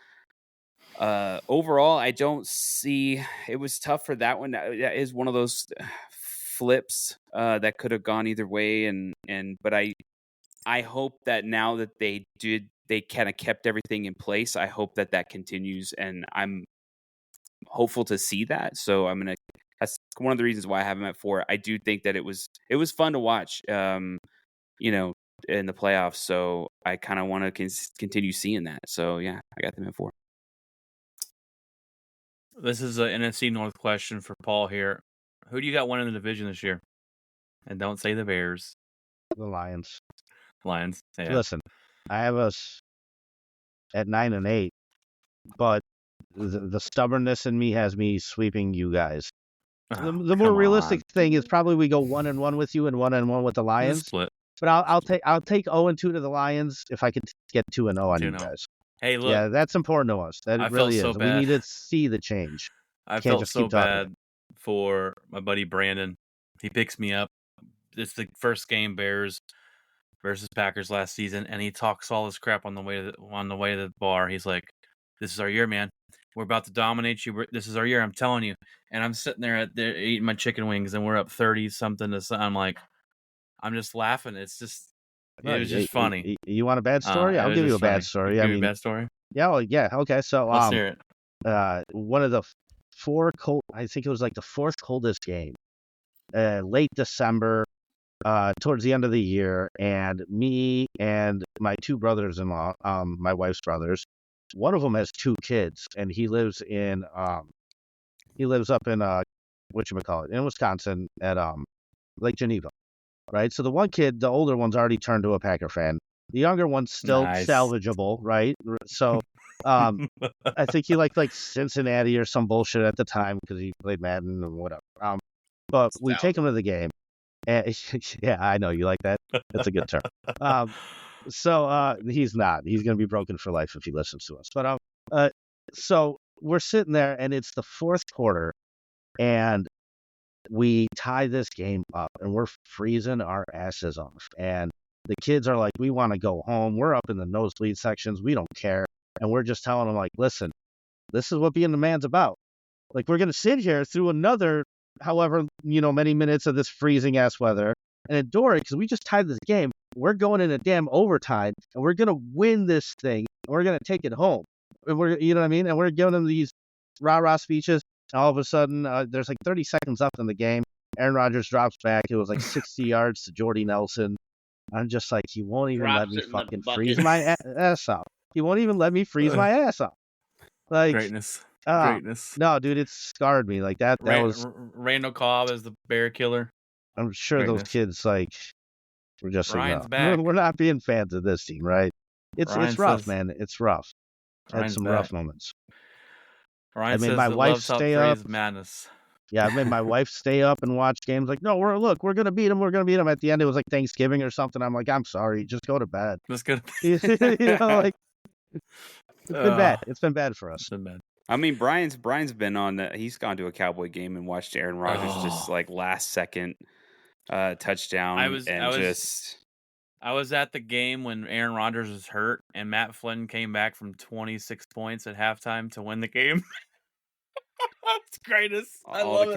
overall, I don't see, it was tough for that one. That is one of those flips that could have gone either way. But I hope that now that they kind of kept everything in place, I hope that continues, and I'm hopeful to see that. So that's one of the reasons why I have them at 4. I do think that it was fun to watch, in the playoffs. So I kind of want to continue seeing that. So yeah, I got them at 4. This is an NFC North question for Paul here. Who do you got winning the division this year? And don't say the Bears. The Lions. Lions. Yeah. Listen, I have us at 9 and 8, but the stubbornness in me has me sweeping you guys. The more realistic thing is probably we go 1-1 with you and 1-1 with the Lions. Split. But I'll take 0-2 to the Lions if I could get 2-0 on you guys. Hey, look. Yeah, that's important to us. That really is. We need to see the change. I felt so bad for my buddy Brandon. He picks me up. It's the first game, Bears versus Packers last season, and he talks all this crap on the way to the bar. He's like, "This is our year, man. We're about to dominate you. This is our year. I'm telling you." And I'm sitting there eating my chicken wings, and we're up 30-something to something. I'm like, I'm just laughing. It was just funny. You want a bad story? I'll give you a bad story. Give me a bad story? Yeah, well, yeah. Okay, so let's hear it. One of the 4 cold, I think it was like the 4th coldest game, late December, towards the end of the year, and me and my 2 brothers-in-law, my wife's brothers, one of them has 2 kids, and he lives up in whatchamacallit, in Wisconsin at Lake Geneva, right? So the one kid, the older one's already turned to a Packer fan. The younger one's still salvageable, right? So I think he liked like Cincinnati or some bullshit at the time because he played Madden or whatever. But we take him to the game. And, yeah, I know you like that. That's a good term. So he's not. He's going to be broken for life if he listens to us. But so we're sitting there, and it's the 4th quarter, and we tie this game up, and we're freezing our asses off. And the kids are like, we want to go home. We're up in the nosebleed sections. We don't care. And we're just telling them, like, listen, this is what being the man's about. Like, we're going to sit here through another however, many minutes of this freezing ass weather and endure it because we just tied this game. We're going in a damn overtime and we're going to win this thing and we're going to take it home. and we're, you know what I mean? And we're giving them these rah-rah speeches. And all of a sudden, there's like 30 seconds left in the game. Aaron Rodgers drops back. It was like 60 yards to Jordy Nelson. I'm just like, he won't even let Drops me it in the fucking bucket. freeze my ass off. He won't even let me freeze my ass off. Like, Greatness. no, dude, it scarred me. Like that was. Randall Cobb as the bear killer. I'm sure those kids like were just like, Ryan's no, back. we're not being fans of this team, right? It's rough, man. It's rough. Had some rough moments. Ryan I made says my the wife love top stay three up. is madness. Yeah, I made my wife stay up and watch games. Like, no, we're gonna beat them. We're gonna beat them. At the end, it was like Thanksgiving or something. I'm like, I'm sorry, just go to bed. Let's go. You know, like it's been bad. It's been bad for us. It's been bad. I mean, Brian's been on. He's gone to a Cowboy game and watched Aaron Rodgers just like last second touchdown. I was at the game when Aaron Rodgers was hurt and Matt Flynn came back from 26 points at halftime to win the game. It's greatest. All the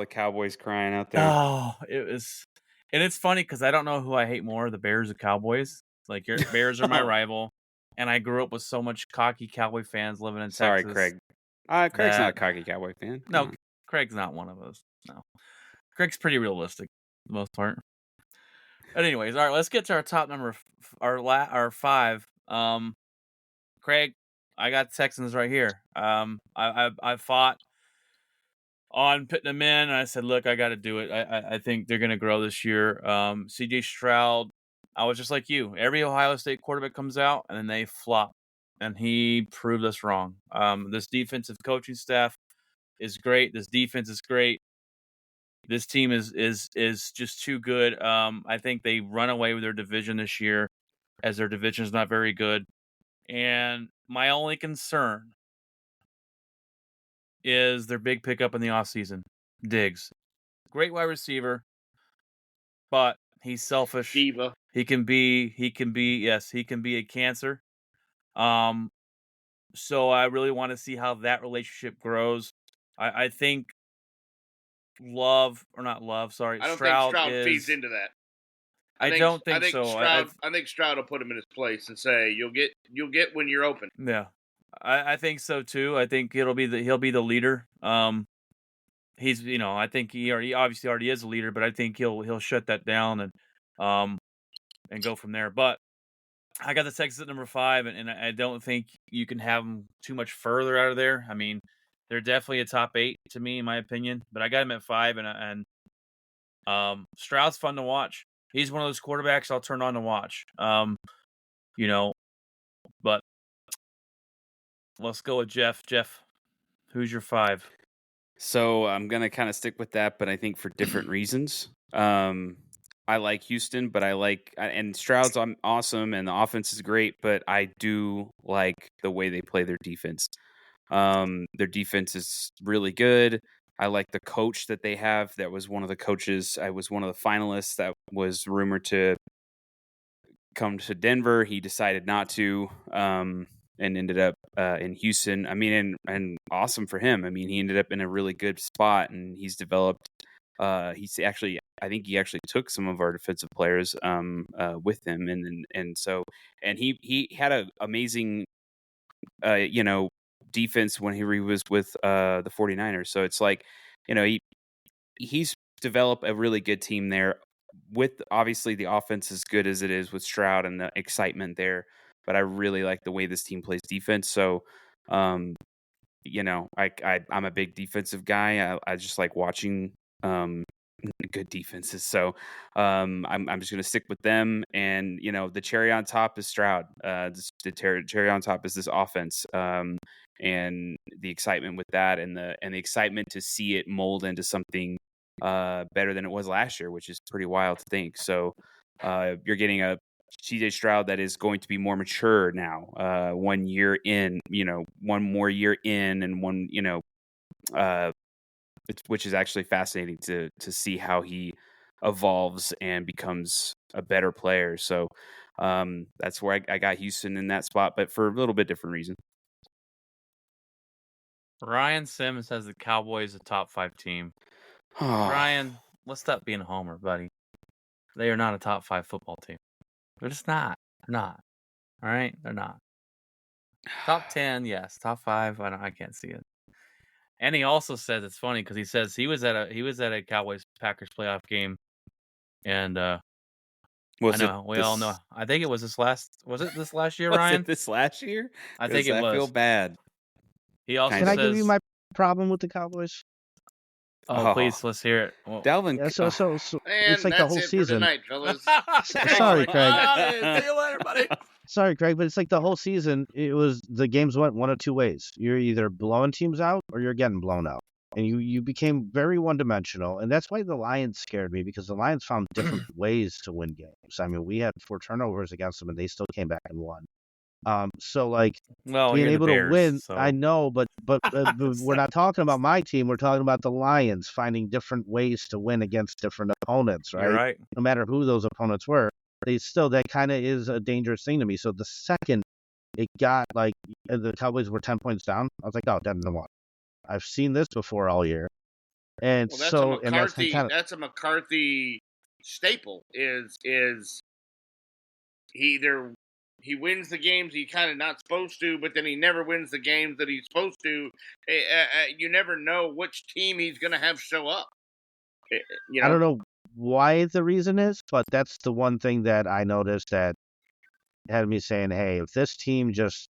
Cowboys crying out there. Oh, it was, and it's funny because I don't know who I hate more, the Bears or Cowboys. Like your Bears are my rival, and I grew up with so much cocky Cowboy fans living in Texas. Sorry, Craig. Craig's not a cocky Cowboy fan. No, Craig's not one of us. No, Craig's pretty realistic for the most part. But anyways, all right, let's get to our top number, our 5. Craig, I got the Texans right here. I fought on putting them in, and I said, look, I got to do it. I think they're going to grow this year. C.J. Stroud, I was just like you. Every Ohio State quarterback comes out, and then they flop, and he proved us wrong. This defensive coaching staff is great. This defense is great. This team is just too good. I think they run away with their division this year, as their division is not very good. And my only concern is their big pickup in the offseason, Diggs. Great wide receiver, but he's selfish. Diva. He can be a cancer. So I really want to see how that relationship grows. I think Stroud think Stroud feeds into that. I don't think so. I think Stroud will put him in his place and say, "You'll get when you're open." Yeah, I think so too. I think he'll be the leader. He's I think he obviously already is a leader, but I think he'll shut that down and go from there. But I got the Texans at number 5, and I don't think you can have them too much further out of there. I mean, they're definitely a top 8 to me, in my opinion. But I got him at 5, and Stroud's fun to watch. He's one of those quarterbacks I'll turn on to watch. But let's go with Jeff. Jeff, who's your 5? So I'm gonna kind of stick with that, but I think for different reasons. I like Houston, but and Stroud's awesome, and the offense is great, but I do like the way they play their defense. Their defense is really good. I like the coach that they have. That was one of the coaches. I was one of the finalists that was rumored to come to Denver. He decided not to, and ended up in Houston. I mean, and awesome for him. I mean, he ended up in a really good spot, and he's developed. I think he actually took some of our defensive players with him, and he had an amazing, defense when he was with the 49ers. So it's like, he's developed a really good team there, with obviously the offense as good as it is with Stroud and the excitement there. But I really like the way this team plays defense. So, I'm a big defensive guy. I just like watching good defenses. So I'm just going to stick with them. And, the cherry on top is Stroud. The cherry on top is this offense. And the excitement with that, and the excitement to see it mold into something better than it was last year, which is pretty wild to think. So you're getting a CJ Stroud that is going to be more mature now, 1 year in, one more year in, and one, which is actually fascinating to see how he evolves and becomes a better player. So that's where I got Houston in that spot, but for a little bit different reason. Ryan Sims has the Cowboys a top 5 team. Ryan, let's stop being a homer, buddy. They are not a top 5 football team. They're just not. They're not. All right? They're not. Top 10, yes. Top 5, I can't see it. And he also says it's funny because he says he was at a Cowboys Packers playoff game, and I know we all know. I think it was this last year, Was Ryan? it this last year? I think it was. I feel bad. He also Can says, I give you my problem with the Cowboys? "Oh, please, let's hear it." Well, Dalvin. Yeah, so And it's like that's the whole it for season. tonight, fellas. Sorry, Craig. See you later, buddy. Sorry, Craig, but it's like the whole season. It was the games went one of two ways. You're either blowing teams out or you're getting blown out, and you became very one-dimensional. And that's why the Lions scared me, because the Lions found different ways to win games. I mean, we had 4 turnovers against them, and they still came back and won. So like Well, being you're able the Bears, to win, so. I know, but we're not talking about my team. We're talking about the Lions finding different ways to win against different opponents, right? You're right. No matter who those opponents were, that kind of is a dangerous thing to me. So the second it got like the Cowboys were 10 points down, I was like, oh, 10-1. I've seen this before all year, and Well, that's so a McCarthy. and that's That's a McCarthy staple. Is he wins the games he kind of not supposed to, but then he never wins the games that he's supposed to. You never know which team he's going to have show up. I don't know why the reason is, but that's the one thing that I noticed that had me saying, hey, if this team just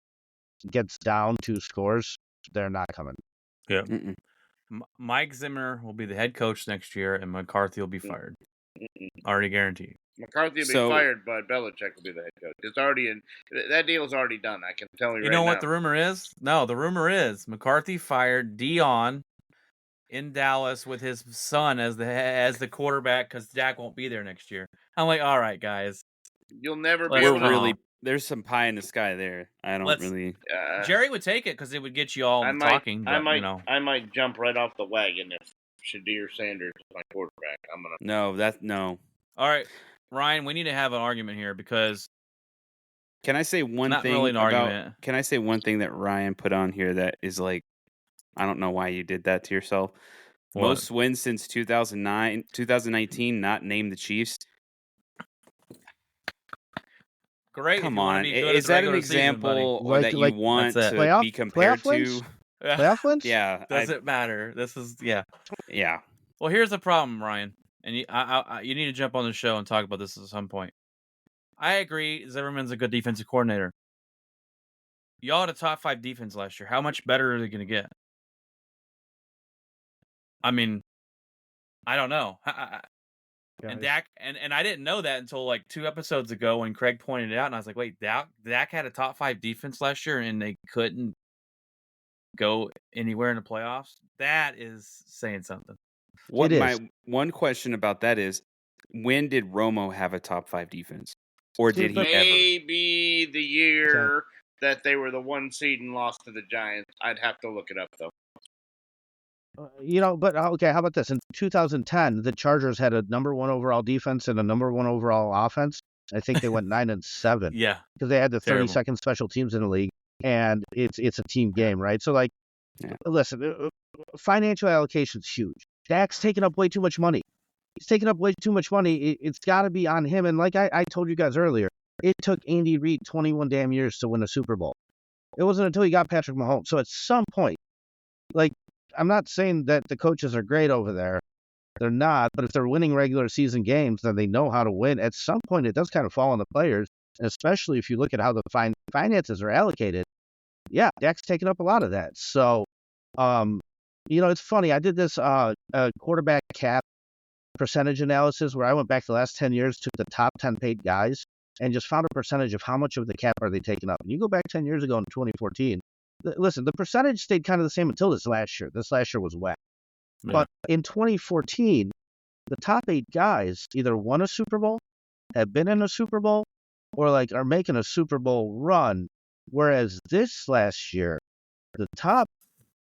gets down 2 scores, they're not coming. Yeah. Mike Zimmer will be the head coach next year, and McCarthy will be fired. Already guaranteed. McCarthy will be fired, but Belichick will be the head coach. It's already that deal is already done. I can tell you. You know what the rumor is? No, the rumor is McCarthy fired Dion in Dallas with his son as the quarterback because Dak won't be there next year. I'm like, all right, guys. You'll never be able to. There's some pie in the sky there. I don't really. Jerry would take it because it would get you all talking. But, I might jump right off the wagon if Shadir Sanders is my quarterback. I'm gonna. No. All right, Ryan, we need to have an argument here because. Can I say one not thing? Really an argument. Can I say one thing that Ryan put on here that is like, I don't know why you did that to yourself. What? Most wins since 2019, not named the Chiefs. Great. Come on. Is that an example that you want to be compared to? Playoff wins? Yeah. Doesn't matter. This is, yeah. Yeah. Well, here's the problem, Ryan. And you need to jump on the show and talk about this at some point. I agree Zimmerman's a good defensive coordinator. Y'all had a top 5 defense last year. How much better are they going to get? I mean, I don't know. And Dak, and I didn't know that until like 2 episodes ago when Craig pointed it out, and I was like, wait, Dak had a top 5 defense last year, and they couldn't go anywhere in the playoffs? That is saying something. My one question about that is, when did Romo have a top 5 defense? Or did he ever? Maybe the year that they were the 1 seed and lost to the Giants. I'd have to look it up, though. But okay, how about this? In 2010, the Chargers had a number 1 overall defense and a number 1 overall offense. I think they went 9-7. Yeah. Because they had the Terrible. 32nd special teams in the league, and it's a team game, right? So, like, listen, financial allocation's huge. Dak's taking up way too much money. He's taking up way too much money. It's got to be on him. And like I told you guys earlier, it took Andy Reid 21 damn years to win a Super Bowl. It wasn't until he got Patrick Mahomes. So at some point, like, I'm not saying that the coaches are great over there. They're not. But if they're winning regular season games, then they know how to win. At some point, it does kind of fall on the players, and especially if you look at how the finances are allocated. Yeah, Dak's taking up a lot of that. So, it's funny. I did this quarterback cap percentage analysis where I went back the last 10 years, took the top 10 paid guys, and just found a percentage of how much of the cap are they taking up. And you go back 10 years ago in 2014, listen, the percentage stayed kind of the same until this last year. This last year was whack. Yeah. But in 2014, the top 8 guys either won a Super Bowl, have been in a Super Bowl, or like are making a Super Bowl run. Whereas this last year, the top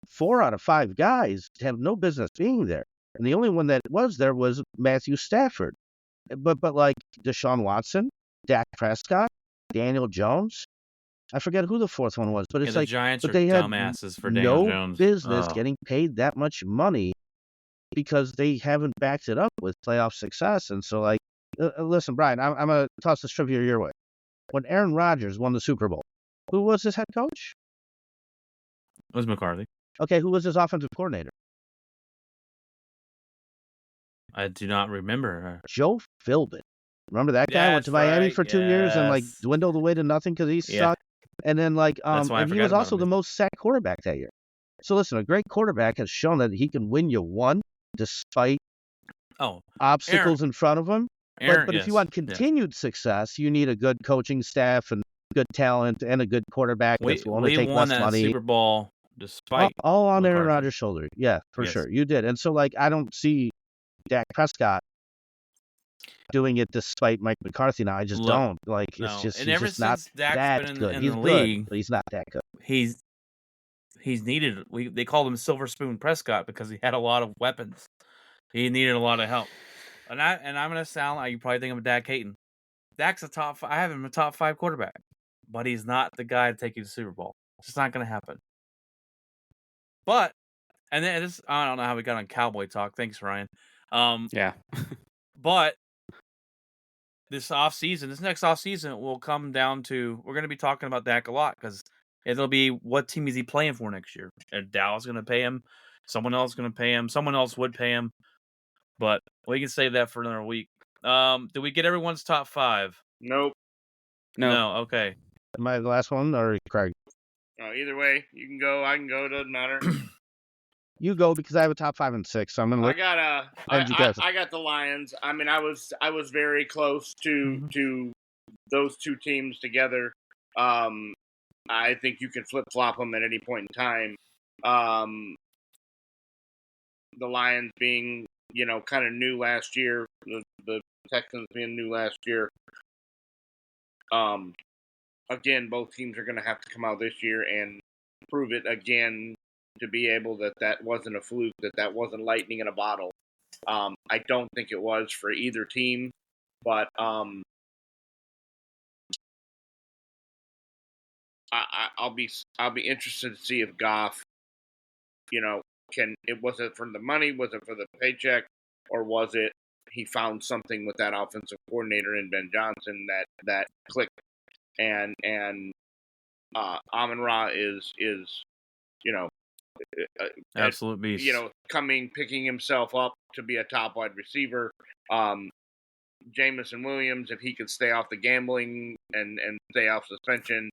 4 out of 5 guys have no business being there. And the only one that was there was Matthew Stafford. But like Deshaun Watson, Dak Prescott, Daniel Jones, I forget who the 4th one was, but it's like, the Giants but are they had dumbasses for Daniel Jones. Business getting paid that much money because they haven't backed it up with playoff success. And so, like, listen, Brian, I'm gonna toss this trivia your way. When Aaron Rodgers won the Super Bowl, Who was his head coach? It was McCarthy. Okay, who was his offensive coordinator? I do not remember. Joe Philbin. Remember that guy went to That's Miami right, for 2 years and yes. dwindled away to nothing because he Yeah. sucked. And then That's why I and he forgot was about also him. the most sacked quarterback that year. So listen, a great quarterback has shown that he can win you one despite Oh, obstacles in front of him. Aaron, But if you yes, want yes. continued success, you need a good coaching staff and good talent and a good quarterback that's willing to we take won less that money. Super Bowl despite All on Aaron McCarthy. Rodgers' shoulder. Yeah, for Yes. sure. You did. And so, I don't see Dak Prescott doing it despite Mike McCarthy now. I just Look, don't. It's no. just, And he's ever just not since Dak's that been good. in He's the good, league, but he's not that good. he's needed. They called him Silver Spoon Prescott because he had a lot of weapons. He needed a lot of help. And I'm gonna sound like you probably think I'm Dak hating. Dak's a top 5. I have him a top 5 quarterback, but he's not the guy to take you to the Super Bowl. It's just not gonna happen. But and then this, I don't know how we got on Cowboy talk. Thanks, Ryan. Yeah. But this next offseason will come down to, we're going to be talking about Dak a lot because it'll be, what team is he playing for next year? And Dallas going to pay him? Someone else going to pay him? Someone else would pay him. But we can save that for another week. Did we get everyone's top 5? Nope. No. Okay. Am I the last one or Craig? Either way, you can go. I can go. Doesn't matter. You go because I have a top 5 and 6. So I'm gonna I let got I got the Lions. I mean, I was very close to those two teams together. I think you can flip flop them at any point in time. The Lions being, kind of new last year. The Texans being new last year. Again, both teams are going to have to come out this year and prove it again to be able that wasn't a fluke, that wasn't lightning in a bottle. I don't think it was for either team, but I'll be interested to see if Goff, was it for the money, was it for the paycheck, or was it he found something with that offensive coordinator in Ben Johnson that clicked, and Amon-Ra is Absolute beast. Picking himself up to be a top wide receiver. Jameson Williams, if he could stay off the gambling and stay off suspension,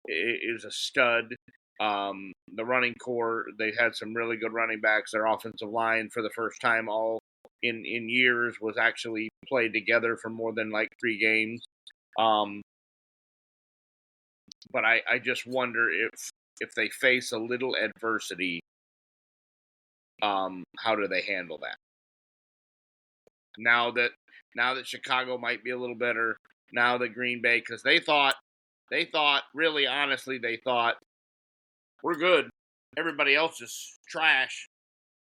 is a stud. The running core, they had some really good running backs. Their offensive line, for the first time all in years, was actually played together for more than 3 games. But I just wonder if they face a little adversity, how do they handle that? Now that Chicago might be a little better, now that Green Bay, because they thought, really honestly, they thought, we're good. Everybody else is trash.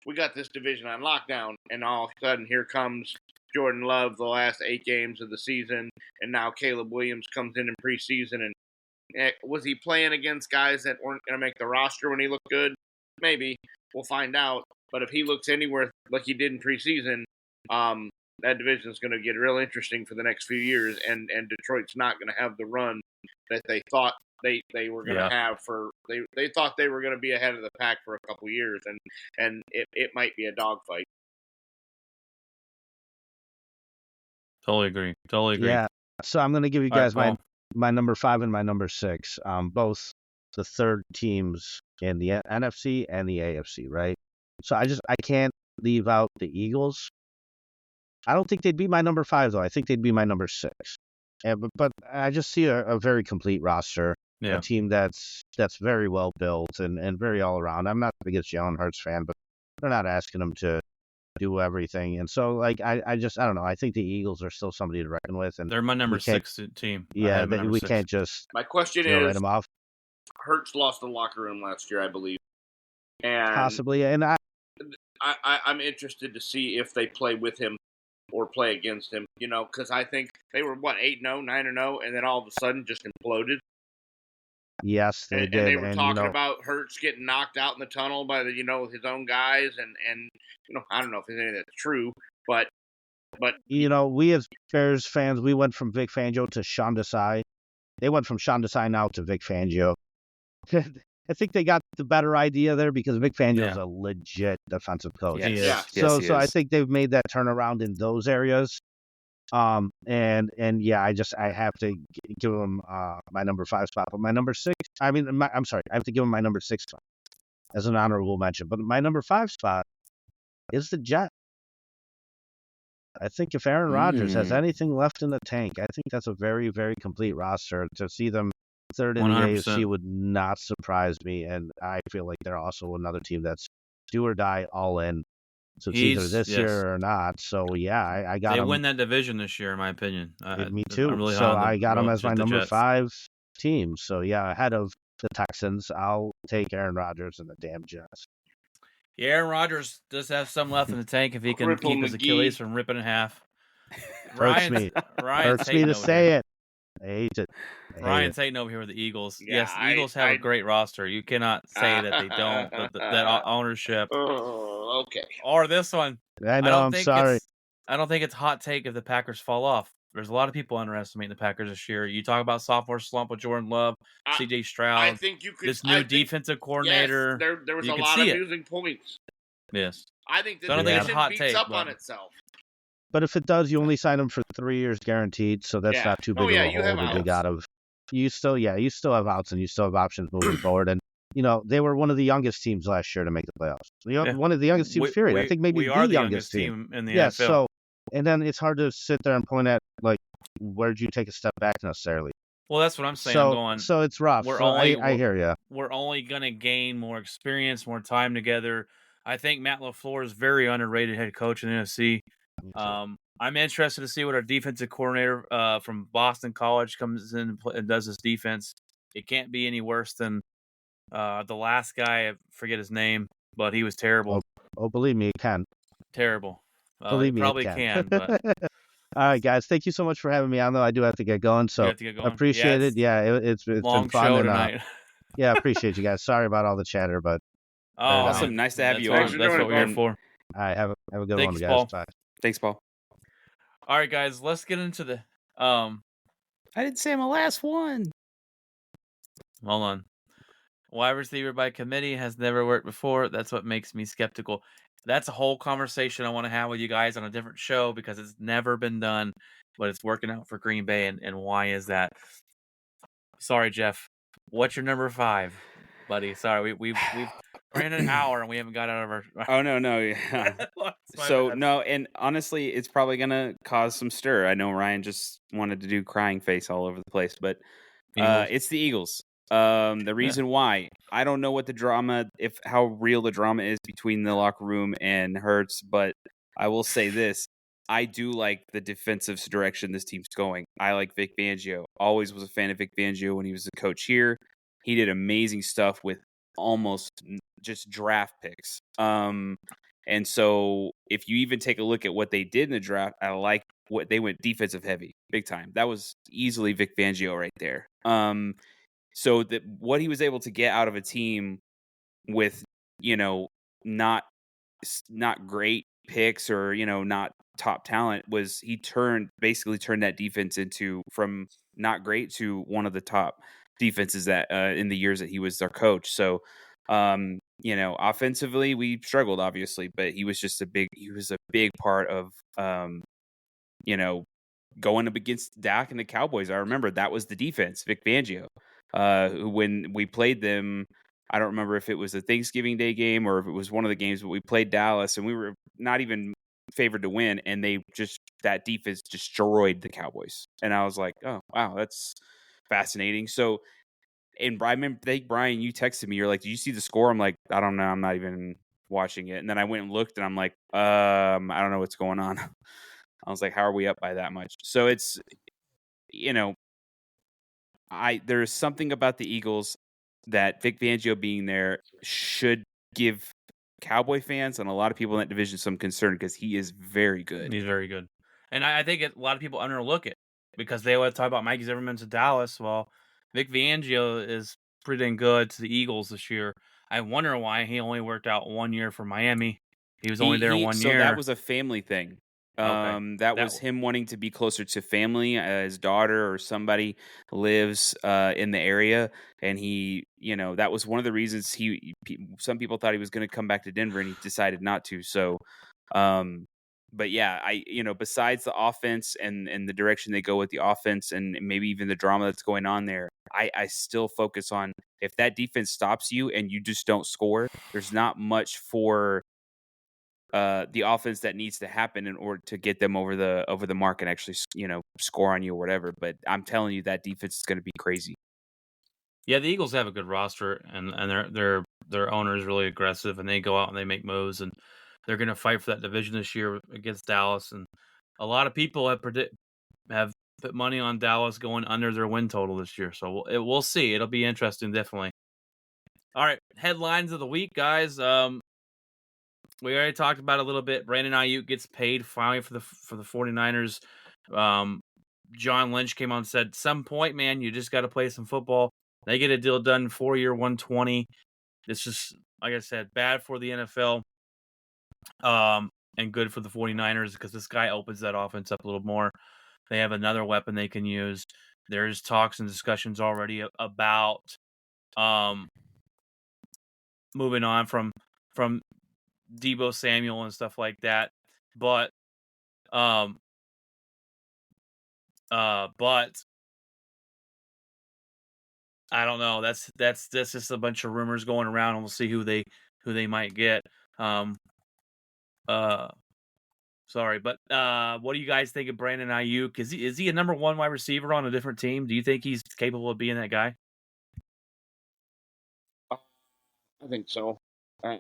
We got this division on lockdown. And all of a sudden, here comes Jordan Love the last 8 games of the season. And now Caleb Williams comes in preseason. And was he playing against guys that weren't going to make the roster when he looked good? Maybe. We'll find out. But if he looks anywhere like he did in preseason, that division is going to get real interesting for the next few years. And Detroit's not going to have the run that they thought they were going to have for they thought they were going to be ahead of the pack for a couple years, and it might be a dogfight. Totally agree. Yeah. So I'm going to give you guys my number 5 and my number 6, both the third teams in the NFC and the AFC, right? So I can't leave out the Eagles. I don't think they'd be my number 5 though. I think they'd be my number 6. But I just see a very complete roster. Yeah. A team that's very well built and very all around. I'm not the biggest Jalen Hurts fan, but they're not asking them to do everything. And so, I don't know. I think the Eagles are still somebody to reckon with. And they're my number 6 team. Yeah, we can't just. My question write them off. Hurts lost the locker room last year, I believe, and possibly. And I'm interested to see if they play with him or play against him. Because I think they were 8-0, 9-0, and then all of a sudden just imploded. Yes, they did. And they were talking about Hurts getting knocked out in the tunnel by his own guys, and I don't know if any of that's true, but we as Bears fans, we went from Vic Fangio to Sean Desai, they went from Sean Desai now to Vic Fangio. I think they got the better idea there because Vic Fangio is a legit defensive coach. Yes. Yeah. Yes, So I think they've made that turnaround in those areas. And yeah, I have to give him my number 5 spot, but my number 6. I'm sorry, I have to give him my number 6 spot as an honorable mention. But my number 5 spot is the Jets. I think if Aaron Rodgers has anything left in the tank, I think that's a very, very complete roster. To see them third in the 100%. AFC would not surprise me, and I feel like they're also another team that's do or die all in. So it's either this year or not. So yeah, I got They them. win that division this year, in my opinion. Me too. I'm really so high on I got them as my the number Jets. 5 team. So yeah, ahead of the Texans, I'll take Aaron Rodgers and the damn Jets. Yeah, Aaron Rodgers does have some left in the tank if he can Cripple keep his McGee. Achilles from ripping in half. Hurts me. Ryan's Hurts me to say it. I hate it. Ryan's hating over here with the Eagles. Yeah, yes, the Eagles have I- a great roster. You cannot say that they don't. But that ownership Okay. or this one. I know. I'm sorry. I don't think it's a hot take if the Packers fall off. There's a lot of people underestimating the Packers this year. You talk about sophomore slump with Jordan Love, C.J. Stroud. I think you could. This new defensive coordinator. Yes, there was you a can lot see of it. losing points. Yes. I think the So I don't think it's a division hot beats take, up but- on itself. But if it does, you only sign him for 3 years guaranteed, so that's Yeah. not too big Oh, yeah, of you a have hole to dig outs. out of. You still have outs and you still have options moving forward. And they were one of the youngest teams last year to make the playoffs. Yeah. One of the youngest teams, period. I think maybe we the are the youngest team. in the Yeah. NFL. So, and then it's hard to sit there and point at where'd you take a step back necessarily. Well, that's what I'm saying. So it's rough. we're So only- I hear you. We're only going to gain more experience, more time together. I think Matt LaFleur is very underrated head coach in the NFC. I'm interested to see what our defensive coordinator from Boston College comes in and does this defense. It can't be any worse than the last guy. I forget his name, but he was terrible. Oh, believe me, it can. Terrible. Believe me, probably it can. But All right, guys. Thank you so much for having me on, though. I do have to get going, you so have to get going. appreciate it. Yeah, it's long been fun. show And, tonight. yeah, appreciate you guys. Sorry about all the chatter, but Awesome. Nice to have that's you what- on. Thanks for That's doing what it, we're here Paul. for. all right, have a good Thanks, one, guys. Paul. Bye. Thanks, Paul. All right, guys. Let's get into the I didn't say my last one. Hold on. Wide receiver by committee has never worked before. That's what makes me skeptical. That's a whole conversation I want to have with you guys on a different show because it's never been done, but it's working out for Green Bay. And why is that? Sorry, Jeff. What's your number 5, buddy? Sorry, we've ran an hour and we haven't got out of our. Oh, no. Yeah. So, no, and honestly, it's probably going to cause some stir. I know Ryan just wanted to do crying face all over the place, but it's the Eagles. The reason why, I don't know what the drama, how real the drama is between the locker room and Hurts, but I will say this. I do like the defensive direction this team's going. I like Vic Fangio. Always was a fan of Vic Fangio when he was the coach here. He did amazing stuff with almost just draft picks. And so if you even take a look at what they did in the draft, I like what they went defensive heavy, big time. That was easily Vic Fangio right there. So that what he was able to get out of a team with, not great picks or, not top talent was he basically turned that defense into from not great to one of the top defenses that in the years that he was their coach. So, offensively we struggled obviously, but he was a big part of, going up against Dak and the Cowboys. I remember that was the defense, Vic Fangio. When we played them, I don't remember if it was a Thanksgiving Day game or if it was one of the games, but we played Dallas and we were not even favored to win. And that defense destroyed the Cowboys. And I was like, oh, wow, that's fascinating. So, and I think, Brian, you texted me, you're like, did you see the score? I'm like, I don't know. I'm not even watching it. And then I went and looked and I'm like, I don't know what's going on. I was like, how are we up by that much? So it's, there's something about the Eagles that Vic Fangio being there should give Cowboy fans and a lot of people in that division some concern because he is very good. He's very good. And I think a lot of people underlook it because they want to talk about Mikey Zimmerman to Dallas. Well, Vic Fangio is pretty dang good to the Eagles this year. I wonder why he only worked out 1 year for Miami. He was only there 1 year. So that was a family thing. That was him wanting to be closer to family. His daughter or somebody lives in the area, and he, that was one of the reasons some people thought he was going to come back to Denver, and he decided not to. So, but yeah, besides the offense and the direction they go with the offense, and maybe even the drama that's going on there, I still focus on, if that defense stops you and you just don't score, there's not much for the offense that needs to happen in order to get them over the mark and actually, score on you or whatever. But I'm telling you, that defense is going to be crazy. Yeah, the Eagles have a good roster, and their owner is really aggressive, and they go out and they make moves, and they're going to fight for that division this year against Dallas. And a lot of people have put money on Dallas going under their win total this year. So we'll see. It'll be interesting, definitely. All right, headlines of the week, guys. We already talked about it a little bit. Brandon Aiyuk gets paid finally for the 49ers. John Lynch came on and said, some point, man, you just got to play some football. They get a deal done, 4-year, 120. It's just, like I said, bad for the NFL and good for the 49ers because this guy opens that offense up a little more. They have another weapon they can use. There's talks and discussions already about moving on from Deebo Samuel and stuff like that. But I don't know. That's just a bunch of rumors going around, and we'll see who they might get. Sorry, but what do you guys think of Brandon Aiyuk? Is he a number one wide receiver on a different team? Do you think he's capable of being that guy? I think so. I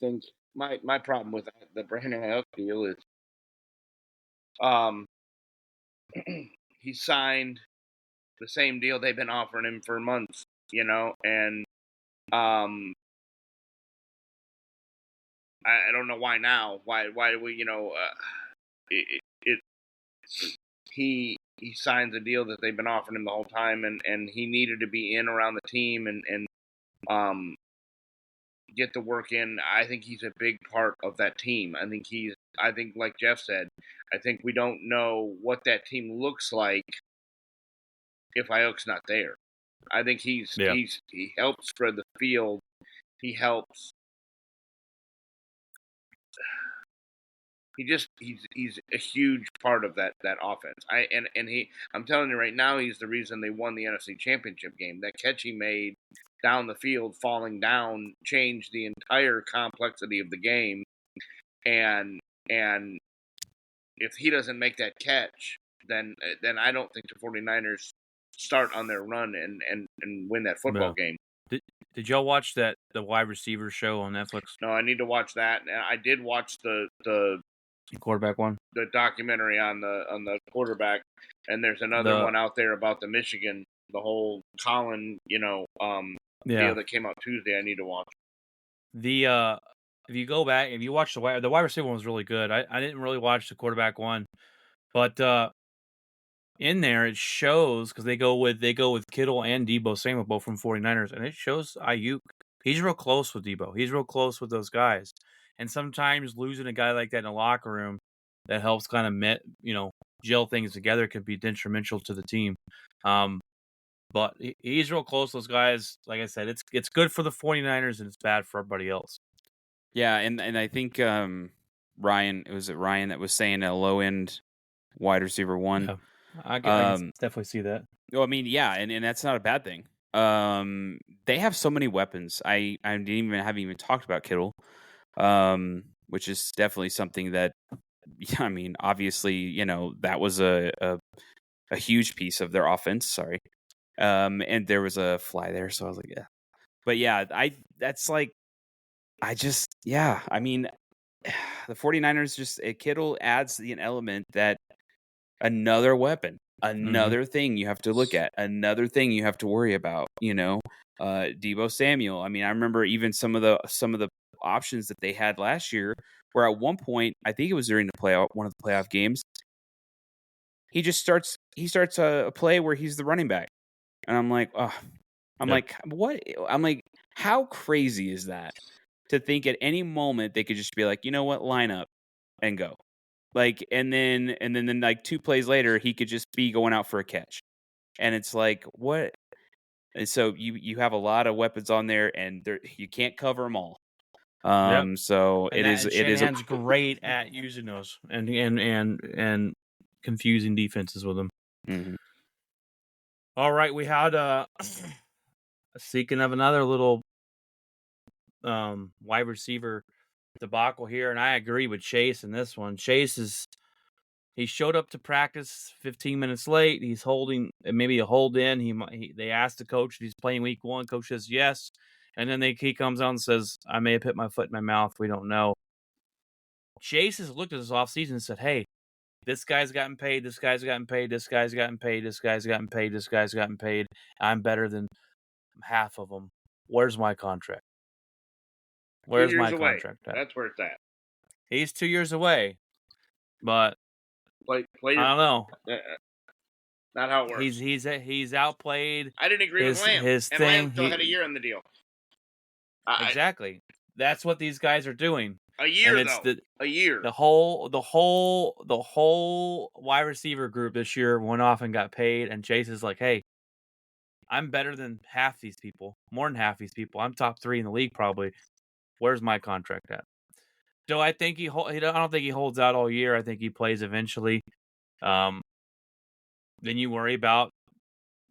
think my problem with the Brandon Aiyuk deal is, he signed the same deal they've been offering him for months, and I don't know why now. Why do we, he signs a deal that they've been offering him the whole time, and he needed to be in around the team and get the work in. I think he's a big part of that team. I think like Jeff said, I think we don't know what that team looks like if Aiyuk's not there. I think he helps spread the field. He helps. He's a huge part of that offense. I'm telling you right now, he's the reason they won the NFC Championship game. That catch he made down the field, falling down, changed the entire complexity of the game. And if he doesn't make that catch, then I don't think the 49ers start on their run and win that football game. Did y'all watch the wide receiver show on Netflix? No, I need to watch that. And I did watch the quarterback one, the documentary on the quarterback, and there's another one out there about the Michigan, the whole Colin, deal that came out Tuesday. I need to watch. If you go back, if you watch the wide receiver one was really good. I didn't really watch the quarterback one, but in there it shows, because they go with Kittle and Deebo Samuel, both from 49ers, and it shows Aiyuk. He's real close with Deebo. He's real close with those guys. And sometimes losing a guy like that in the locker room that helps kind of gel things together could be detrimental to the team. But he's real close to those guys. Like I said, it's good for the 49ers and it's bad for everybody else. Yeah, and I think Ryan that was saying a low end wide receiver one. Yeah, I can definitely see that. Well, I mean, yeah, and that's not a bad thing. They have so many weapons. I haven't even talked about Kittle, which is definitely something that, I mean, obviously, that was a huge piece of their offense. Sorry. And there was a fly there, so I was like, yeah. But yeah, I mean, the 49ers Kittle adds an element that another weapon, another thing you have to look at, another thing you have to worry about, Deebo Samuel. I mean, I remember even some of the options that they had last year, where at one point, I think it was during one of the playoff games, he starts a play where he's the running back. And I'm like, oh, like, what? I'm like, how crazy is that to think at any moment they could just be like, you know what, line up and go. Like, and then like 2 plays later, he could just be going out for a catch. And it's like, what? And so you have a lot of weapons on there, and you can't cover them all. So And it is Shanahan's great at using those and confusing defenses with them. Mhm. All right, we had speaking of another little wide receiver debacle here, and I agree with Chase in this one. He showed up to practice 15 minutes late. He's holding maybe a hold in. They asked the coach if he's playing week 1. Coach says yes, and then he comes out and says, "I may have put my foot in my mouth. We don't know." Chase has looked at this offseason and said, "Hey, this guy's gotten paid. This guy's gotten paid. This guy's gotten paid. This guy's gotten paid. This guy's gotten paid. I'm better than half of them. Where's my contract? Where's 2 years my away. contract at?" That's where it's at. He's 2 years away, but Play I don't know. Not how it works. He's outplayed. I didn't agree with Lamb. His and thing. Lamb still had a year on the deal. Exactly. That's what these guys are doing. A year, and it's though. A year. The whole wide receiver group this year went off and got paid, and Chase is like, "Hey, I'm better than half these people, more than half these people. I'm top 3 in the league probably. Where's my contract at?" Do I think I don't think he holds out all year. I think he plays eventually. Then you worry about,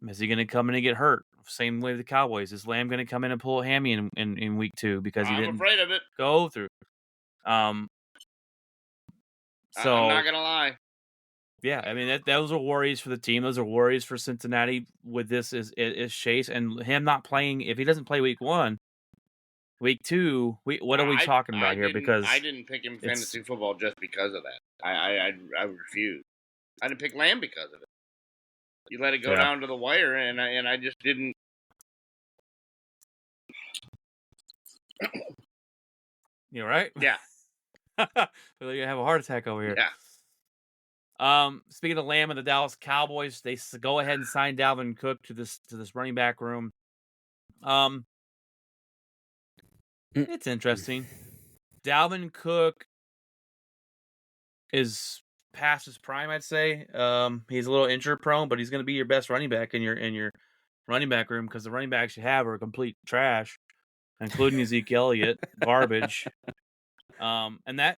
is he going to come in and get hurt? Same way with the Cowboys. Is Lamb going to come in and pull a hammy in week 2 because he didn't afraid of it. go through? So I'm not gonna lie. Yeah, I mean those are worries for the team. Those are worries for Cincinnati with this is Chase and him not playing. If he doesn't play week 1, week 2, what are we talking about here? Because I didn't pick him fantasy football just because of that. I refuse. I didn't pick Lamb because of it. You let it go down to the wire, and I just didn't. You right? Yeah. You're gonna have a heart attack over here. Yeah. Speaking of Lamb and the Dallas Cowboys, they go ahead and sign Dalvin Cook to this running back room. It's interesting. Dalvin Cook is past his prime, I'd say. He's a little injury prone, but he's going to be your best running back in your running back room because the running backs you have are complete trash, including Ezekiel Elliott, garbage. And that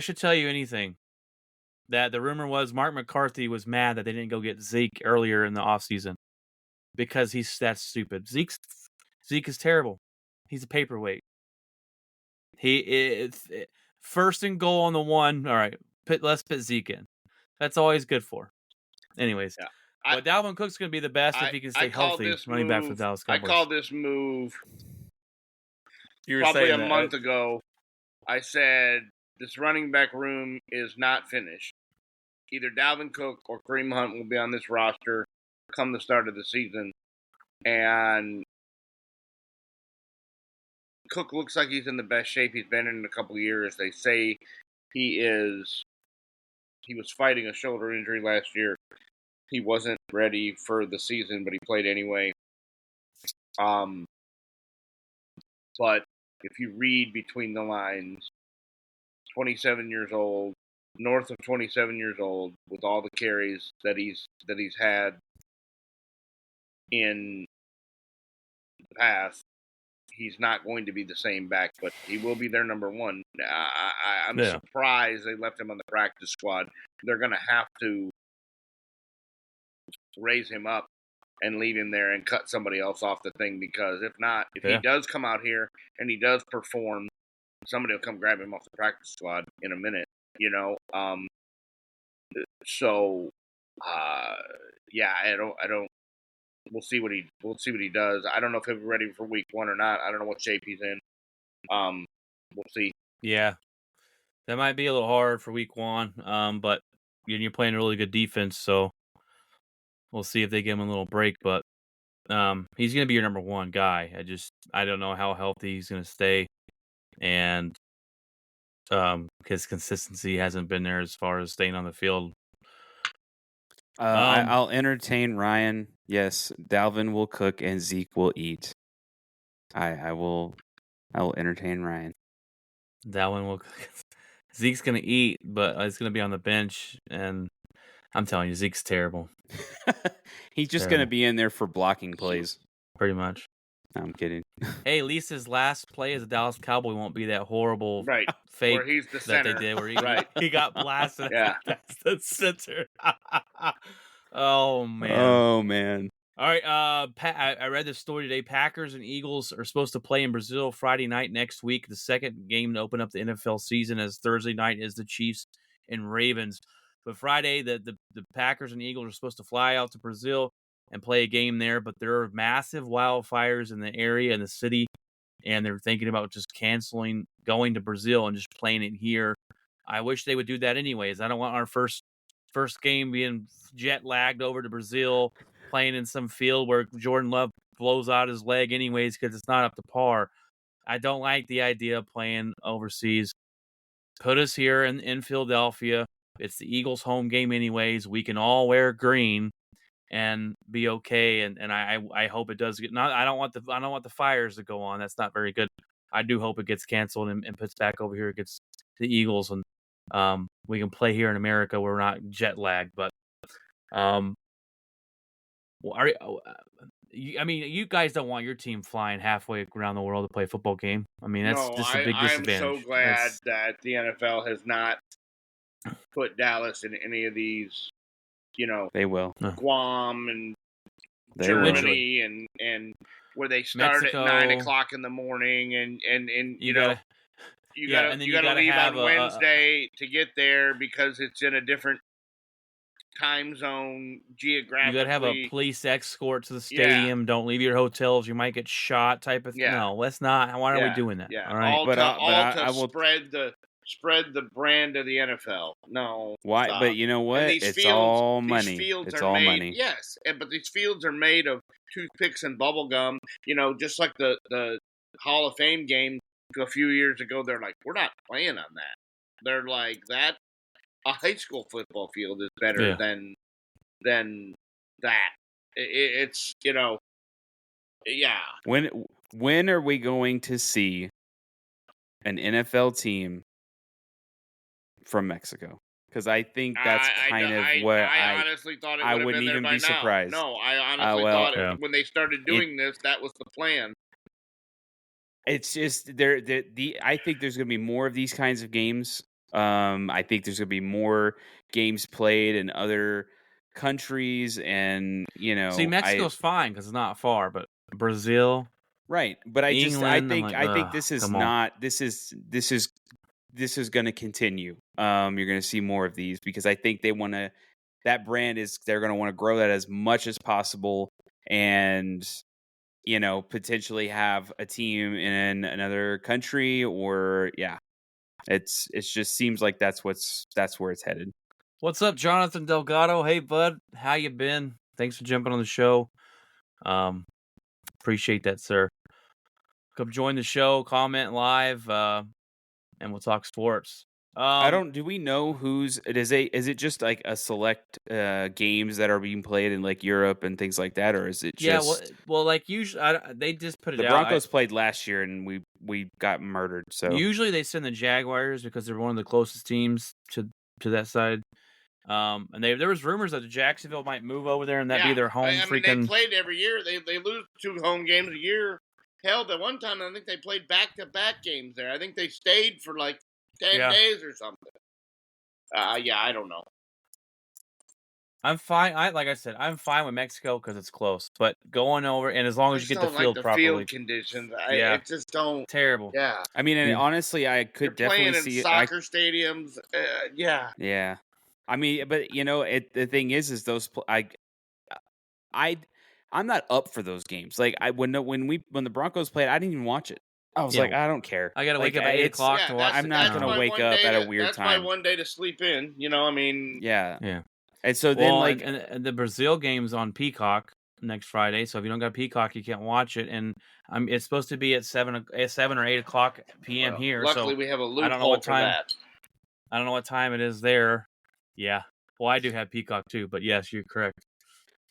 should tell you anything. That the rumor was Mark McCarthy was mad that they didn't go get Zeke earlier in the offseason because he's that stupid. Zeke is terrible. He's a paperweight. He is first and goal on the 1. All right, let's put Zeke in. That's all he's good for. Anyways, but Dalvin Cook's going to be the best if he can stay healthy running back for the Dallas Cowboys. I called this move probably a month ago. I said this running back room is not finished. Either Dalvin Cook or Kareem Hunt will be on this roster come the start of the season. And Cook looks like he's in the best shape he's been in a couple of years. They say he was fighting a shoulder injury last year. He wasn't ready for the season, but he played anyway. But if you read between the lines, 27 years old, north of 27 years old, with all the carries that he's had in the past, he's not going to be the same back, but he will be their number 1. I'm surprised they left him on the practice squad. They're going to have to raise him up and leave him there and cut somebody else off the thing, because if not, if he does come out here and he does perform, somebody will come grab him off the practice squad in a minute, you know. I don't. We'll see what he does. I don't know if he'll be ready for week 1 or not. I don't know what shape he's in. We'll see. Yeah, that might be a little hard for week 1. But you're playing a really good defense, so we'll see if they give him a little break. But he's going to be your number 1 guy. I don't know how healthy he's going to stay, and his consistency hasn't been there as far as staying on the field. I'll entertain Ryan. Yes, Dalvin will cook and Zeke will eat. I will entertain Ryan. Dalvin will cook. Zeke's gonna eat, but he's gonna be on the bench, and I'm telling you, Zeke's terrible. He's just going to be in there for blocking plays. Pretty much. No, I'm kidding. Hey, at least his last play as a Dallas Cowboy won't be that horrible fake where he's the that center. they did, where he got blasted. Yeah, that's the center. Oh man. Oh man. All right. I read this story today. Packers and Eagles are supposed to play in Brazil Friday night next week. The second game to open up the NFL season, as Thursday night is the Chiefs and Ravens. But Friday, the Packers and Eagles are supposed to fly out to Brazil and play a game there. But there are massive wildfires in the area, in the city, and they're thinking about just canceling going to Brazil and just playing it here. I wish they would do that anyways. I don't want our first game being jet lagged over to Brazil, playing in some field where Jordan Love blows out his leg anyways because it's not up to par. I don't like the idea of playing overseas. Put us here in Philadelphia. It's the Eagles' home game anyways. We can all wear green and be okay. And I hope it does get. Not I don't want the fires to go on. That's not very good. I do hope it gets canceled and puts back over here against the Eagles, and we can play here in America. We're not jet lagged, but you guys don't want your team flying halfway around the world to play a football game. I mean, that's just a big disadvantage. I'm so glad that the NFL has not put Dallas in any of these, they will. Guam and They Germany and where they start Mexico. at 9:00 in the morning and you gotta leave on Wednesday to get there because it's in a different time zone geographically. You gotta have a police escort to the stadium. Yeah. Don't leave your hotels. You might get shot. Type of thing. Yeah. No, let's not. Why are we doing that? Yeah. All right. I will spread the brand of the NFL. No. Why? Stop. But you know what? It's all money. It's all money. Yes, but these fields are made of toothpicks and bubble gum. Just like the Hall of Fame game a few years ago. They're like, we're not playing on that. They're like that. A high school football field is better than that. It's yeah. When are we going to see an NFL team from Mexico? Because I think that's I honestly thought it would have been there by now. Surprised. No, I honestly thought when they started doing this, that was the plan. It's just I think there's going to be more of these kinds of games. I think there's going to be more games played in other countries, and see, Mexico's fine because it's not far, but Brazil, right? But England, I think this is not. This is going to continue. You're going to see more of these because I think they want to. That brand is they're going to want to grow that as much as possible, and potentially have a team in another country or It's just seems like that's where it's headed. What's up, Jonathan Delgado? Hey, bud, how you been? Thanks for jumping on the show. Appreciate that, sir. Come join the show, comment live, and we'll talk sports. Do we know is it just like a select games that are being played in like Europe and things like that, or is it just well like usually they just put it the out. Broncos played last year and we got murdered, so usually they send the Jaguars because they're one of the closest teams to that side. And there was rumors that Jacksonville might move over there and that'd be their home. They played every year. They lose 2 home games a year. Hell, the one time I think they played back-to-back games there. I think they stayed for like 10 days or something. I don't know. I'm fine. Like I said, I'm fine with Mexico because it's close. But going over, and as long as you get the field properly. Field conditions. I just don't. Terrible. Yeah. I mean, and honestly, I could definitely see soccer stadiums. Yeah. Yeah. I mean, but the thing is those I'm not up for those games. Like when the Broncos played, I didn't even watch it. I was like, I don't care. I gotta wake up at 8 o'clock to watch. I'm not gonna wake up at a weird time. That's my one day to sleep in. I mean. Yeah. And so then and the Brazil game's on Peacock next Friday. So if you don't got Peacock, you can't watch it. And it's supposed to be at 7 or 8 o'clock p.m. here. Luckily, so we have a loophole for that. I don't know what time it is there. Yeah. Well, I do have Peacock too, but yes, you're correct.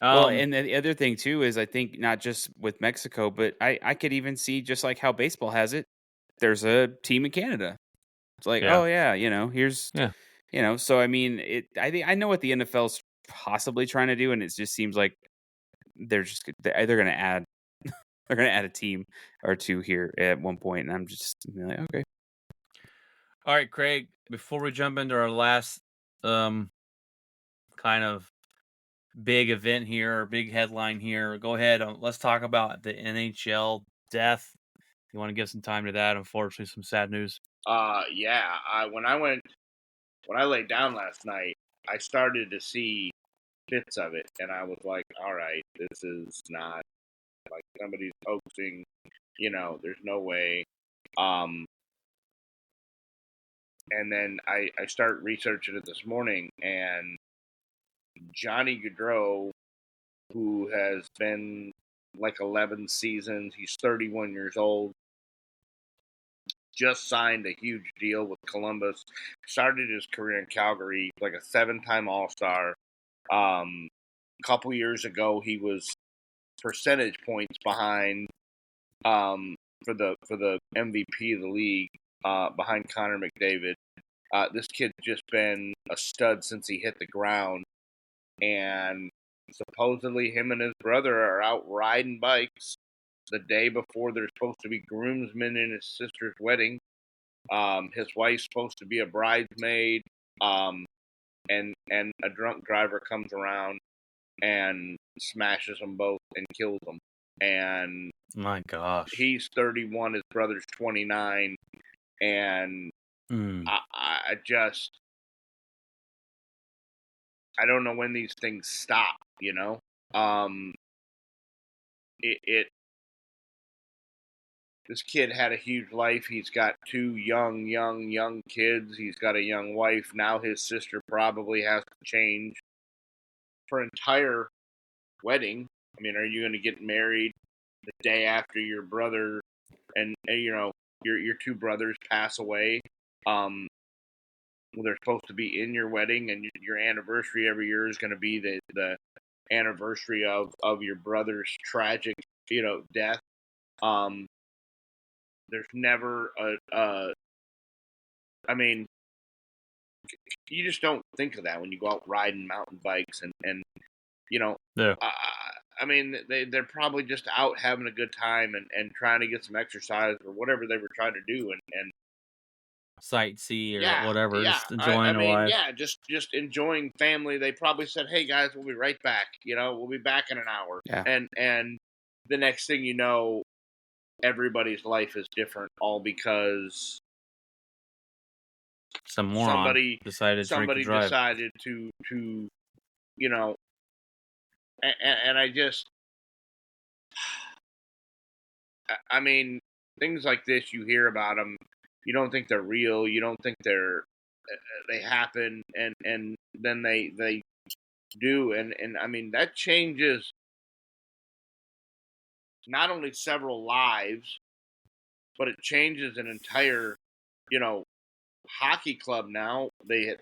Well, and the other thing too is I think not just with Mexico, but I could even see just like how baseball has it. There's a team in Canada. It's like, Yeah. oh yeah, here's, Yeah. So I mean, I know what the NFL's possibly trying to do, and it just seems like they're going to add they're going to add a team or two here at one point, and I'm just like, okay. All right, Craig. Before we jump into our last kind of big event here, or big headline here, go ahead. Let's talk about the NHL death. You want to give some time to that? Unfortunately, some sad news. Yeah. When I laid down last night, I started to see bits of it, and I was like, all right, this is not like somebody's hoaxing. There's no way. And then I start researching it this morning, and Johnny Gaudreau, who has been like 11 seasons, he's 31 years old, just signed a huge deal with Columbus, started his career in Calgary, like a 7-time All-Star. A couple years ago, he was percentage points behind for the MVP of the league, behind Connor McDavid. This kid's just been a stud since he hit the ground, and supposedly him and his brother are out riding bikes the day before they're supposed to be groomsmen in his sister's wedding. His wife's supposed to be a bridesmaid, and a drunk driver comes around and smashes them both and kills them. And my gosh, he's 31, his brother's 29, and I don't know when these things stop. This kid had a huge life. He's got 2 young kids. He's got a young wife. Now his sister probably has to change her entire wedding. I mean, are you going to get married the day after your brother and your 2 brothers pass away? They're supposed to be in your wedding, and your anniversary every year is going to be the anniversary of your brother's tragic, death. There's never I mean, you just don't think of that when you go out riding mountain bikes and yeah. I mean, they're probably just out having a good time and trying to get some exercise or whatever they were trying to do and sightsee or whatever, just enjoying their life. Yeah, just enjoying family. They probably said, "Hey guys, we'll be right back. We'll be back in an hour." Yeah. And the next thing you know, everybody's life is different, all because somebody decided to and I just, I mean, things like this, you hear about them, you don't think they're real, you don't think they happen, and then they do, and I mean, that changes not only several lives, but it changes an entire, hockey club now. They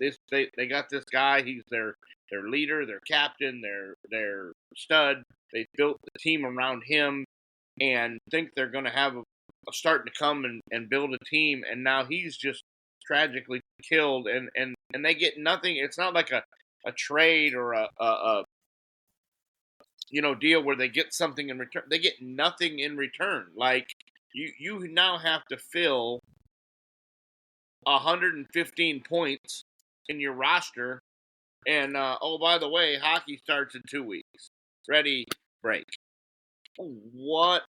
got this guy. He's their leader, their captain, their stud. They built the team around him, and think they're going to have a starting to come and build a team. And now he's just tragically killed, and they get nothing. It's not like a trade or a deal where they get something in return. They get nothing in return. Like you now have to fill 115 points in your roster, and oh, by the way, hockey starts in 2 weeks. Ready, break. What?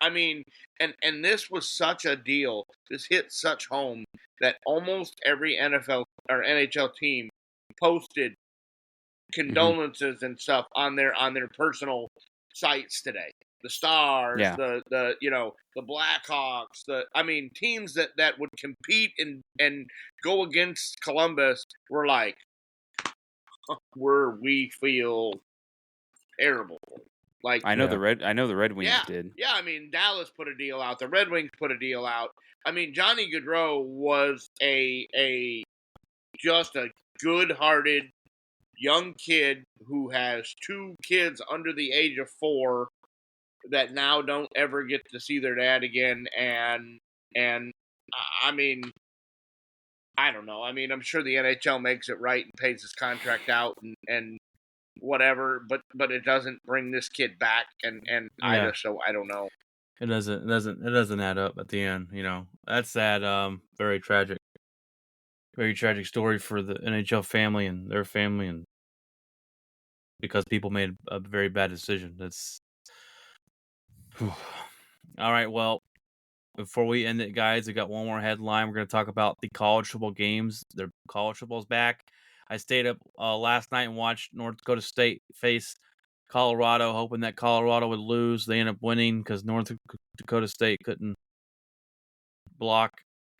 I mean, and this was such a deal. This hit such home that almost every NFL or NHL team posted condolences and stuff on their personal sites today. The Stars, the Blackhawks, teams that would compete and go against Columbus were like, we feel terrible. Like, I know the Red Wings did. Yeah, I mean, Dallas put a deal out. The Red Wings put a deal out. I mean, Johnny Gaudreau was just a good-hearted young kid who has 2 kids under the age of 4 that now don't ever get to see their dad again. And I mean, I don't know. I mean, I'm sure the NHL makes it right and pays his contract out and whatever, but it doesn't bring this kid back, and Yeah. so I don't know. It doesn't add up at the end. That's sad. Very tragic story for the NHL family and their family, and because people made a very bad decision. That's all right. Well, before we end it, guys, we got one more headline. We're going to talk about the college football games. The college football's back. I stayed up last night and watched North Dakota State face Colorado, hoping that Colorado would lose. They ended up winning because North Dakota State couldn't block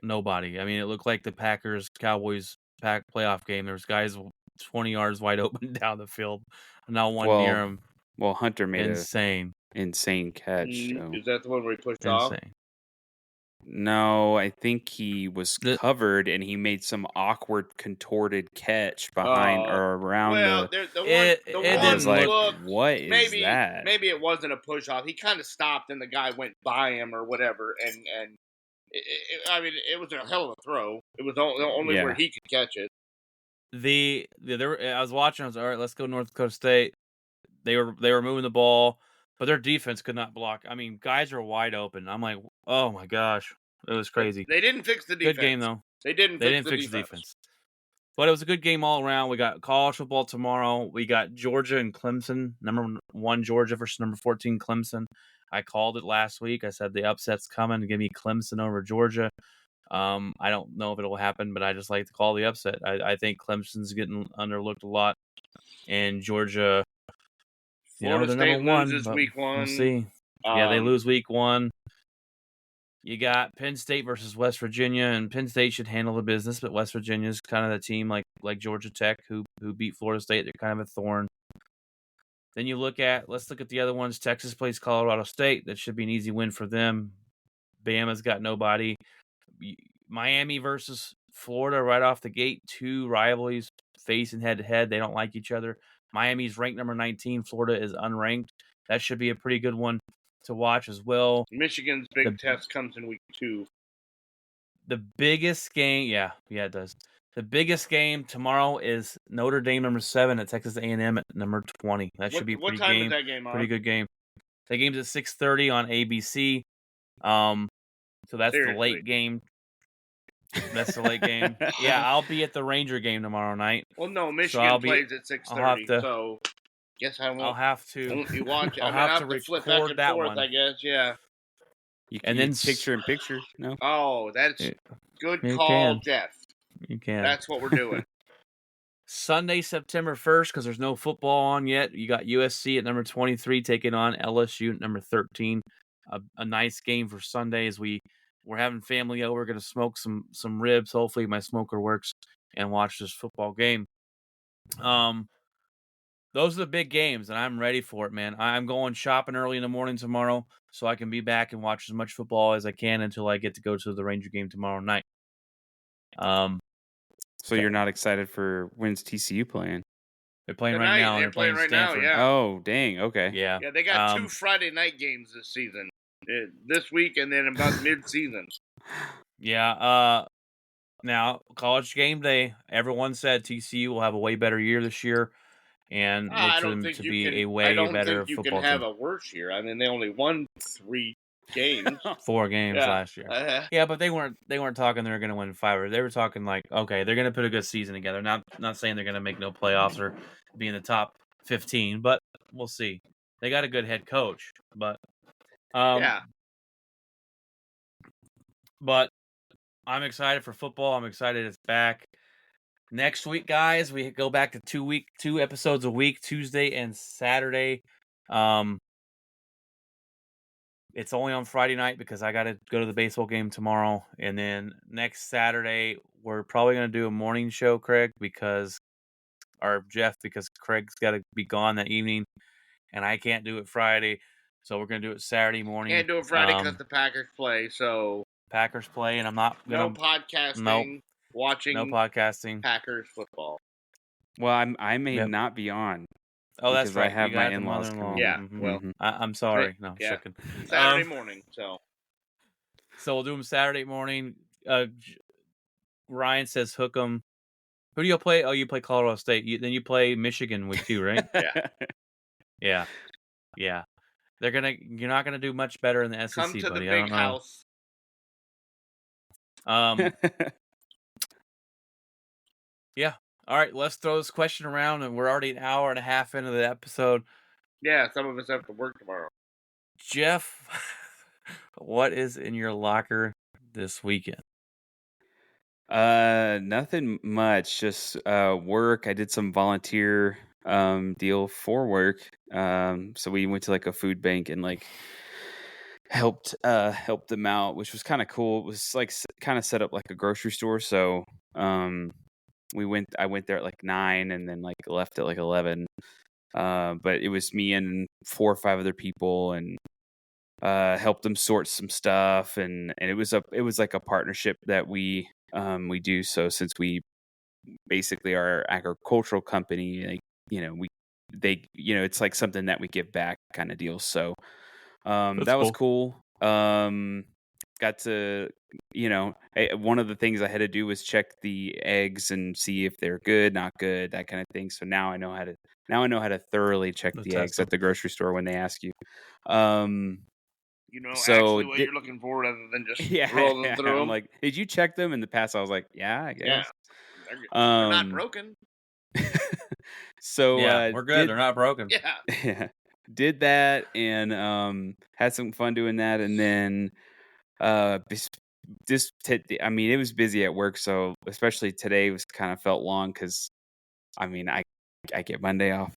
nobody. I mean, it looked like the Packers-Cowboys playoff game. There's guys 20 yards wide open down the field. Not one near him. Well, Hunter made insane catch. So. Is that the one where he pushed off? No, I think he was covered and he made some awkward contorted catch behind or around what is that? Maybe it wasn't a push off. He kind of stopped and the guy went by him or whatever, and it was a hell of a throw. It was only where he could catch it. I was watching. I was all right. Let's go North Dakota State. They were moving the ball, but their defense could not block. I mean, guys are wide open. I'm like, oh my gosh, it was crazy. They didn't fix the defense. Good game though. They didn't fix the defense. But it was a good game all around. We got college football tomorrow. We got Georgia and Clemson. Number 1 Georgia versus number 14 Clemson. I called it last week. I said the upset's coming. Give me Clemson over Georgia. I don't know if it'll happen, but I just like to call the upset. I think Clemson's getting underlooked a lot, and Georgia. Florida State loses week 1. We'll see. They lose week 1. You got Penn State versus West Virginia, and Penn State should handle the business, but West Virginia is kind of the team like Georgia Tech who beat Florida State. They're kind of a thorn. Then let's look at the other ones. Texas plays Colorado State. That should be an easy win for them. Bama's got nobody. Miami versus Florida right off the gate. 2 rivalries facing head-to-head. They don't like each other. Miami's ranked number 19. Florida is unranked. That should be a pretty good one to watch as well. Michigan's big test comes in week 2. The biggest game, it does. The biggest game tomorrow is Notre Dame number 7 at Texas A&M at number 20. That should be a pretty what time is that game on? Pretty good game. That game's at 6:30 on ABC. So that's the late game. That's the late game. Yeah, I'll be at the Ranger game tomorrow night. Well, no, Michigan plays at 6:30. So, guess I won't. I'll have to. I won't be watching. I'll have to flip back and that forth, one. I guess. Yeah. And then picture in picture. No. Oh, that's good call, Jeff. You can. That's what we're doing. Sunday, September 1st, because there's no football on yet. You got USC at number 23 taking on LSU at number 13. A nice game for Sunday as we're having family over. We're going to smoke some ribs. Hopefully my smoker works and watch this football game. Those are the big games, and I'm ready for it, man. I'm going shopping early in the morning tomorrow so I can be back and watch as much football as I can until I get to go to the Ranger game tomorrow night. So you're not excited for when's TCU playing? They're playing right now. They're playing right Stanford. now, yeah. Oh, dang. Okay. Yeah. Yeah, they got 2 Friday night games this season. This week and then about mid-season. Yeah. Now, college game day, everyone said TCU will have a way better year this year and looks for them to be a way better football team. I don't think you can have a worse year. I mean, they only won 3 games. 4 games last year. Yeah, but they weren't talking they're going to win 5. They were talking like, okay, they're going to put a good season together. Not saying they're going to make no playoffs or be in the top 15, but we'll see. They got a good head coach, but But I'm excited for football. I'm excited it's back. Next week, guys, we go back to 2 episodes a week, Tuesday and Saturday. It's only on Friday night because I got to go to the baseball game tomorrow. And then next Saturday, we're probably going to do a morning show, because Craig's got to be gone that evening. And I can't do it Friday. So we're going to do it Saturday morning. Can't do it Friday because the Packers play. So Packers play, and I'm not going to... No podcasting. Watching. No podcasting. Packers football. Well, I may not be on. Oh, that's right. I have my in-laws coming. Yeah, well, I'm sorry. No, chicken. Saturday morning, so we'll do them Saturday morning. Ryan says hook 'em. Who do you play? Oh, you play Colorado State. Then you play Michigan week 2, right? Yeah. Yeah. You're not gonna do much better in the SEC, Come to buddy. the I don't big know. house. Yeah. All right, let's throw this question around, and we're already an hour and a half into the episode. Yeah, some of us have to work tomorrow. Jeff, what is in your locker this weekend? Nothing much. Just work. I did some volunteer deal for work. So we went to like a food bank and like helped them out, which was kind of cool. It was like kind of set up like a grocery store. So I went there at like 9 and then like left at like 11. But it was me and 4 or 5 other people, and helped them sort some stuff, and it was like a partnership that we do. So since we basically are an agricultural company, like, it's like something that we give back kind of deal. So that was cool. Got to, one of the things I had to do was check the eggs and see if they're good, not good, that kind of thing. So now I know how to thoroughly check the eggs at the grocery store when they ask you. You know, actually what you're looking for, rather than just rolling through them. I'm like, did you check them? In the past, I was like, yeah, I guess. Yeah, they're not broken. So we're good. They're not broken. Yeah, did that and had some fun doing that, and then I mean, it was busy at work, so especially today was kind of felt long because, I mean, I get Monday off,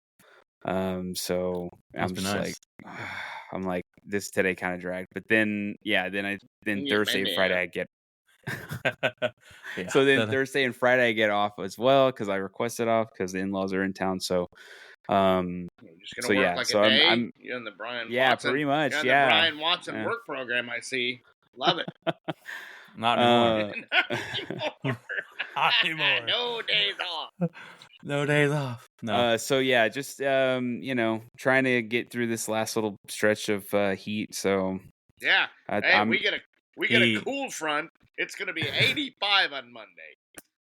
so I'm just nice. like, I'm like, this today kind of dragged, but then Thursday and Friday I get. So then Thursday and Friday I get off as well because I requested off because the in-laws are in town. So, you're just gonna work like a day. I'm you're in the Brian Watson, pretty much. You're in the Brian Watson work program. I see. Love it. Not anymore. Not anymore. No days off. No days off. No. So yeah, just trying to get through this last little stretch of heat. So yeah, we get a cool front. It's gonna be 85 on Monday.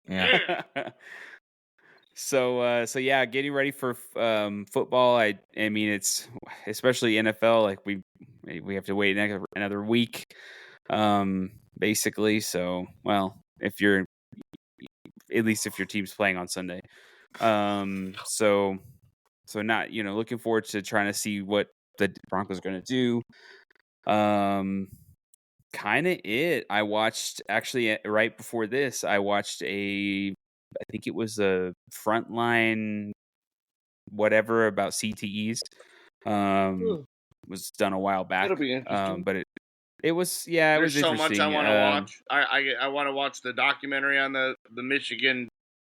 Yeah. So yeah, getting ready for football. I mean, it's especially NFL. Like we have to wait another week, basically. So, well, if your team's playing on Sunday, so not, looking forward to trying to see what the Broncos are going to do. Kind of it. I watched, actually, right before this, I watched I think it was a Frontline whatever about CTEs. Was done a while back. It'll be interesting. But it was, it was interesting. There's so much I want to watch. I want to watch the documentary on the Michigan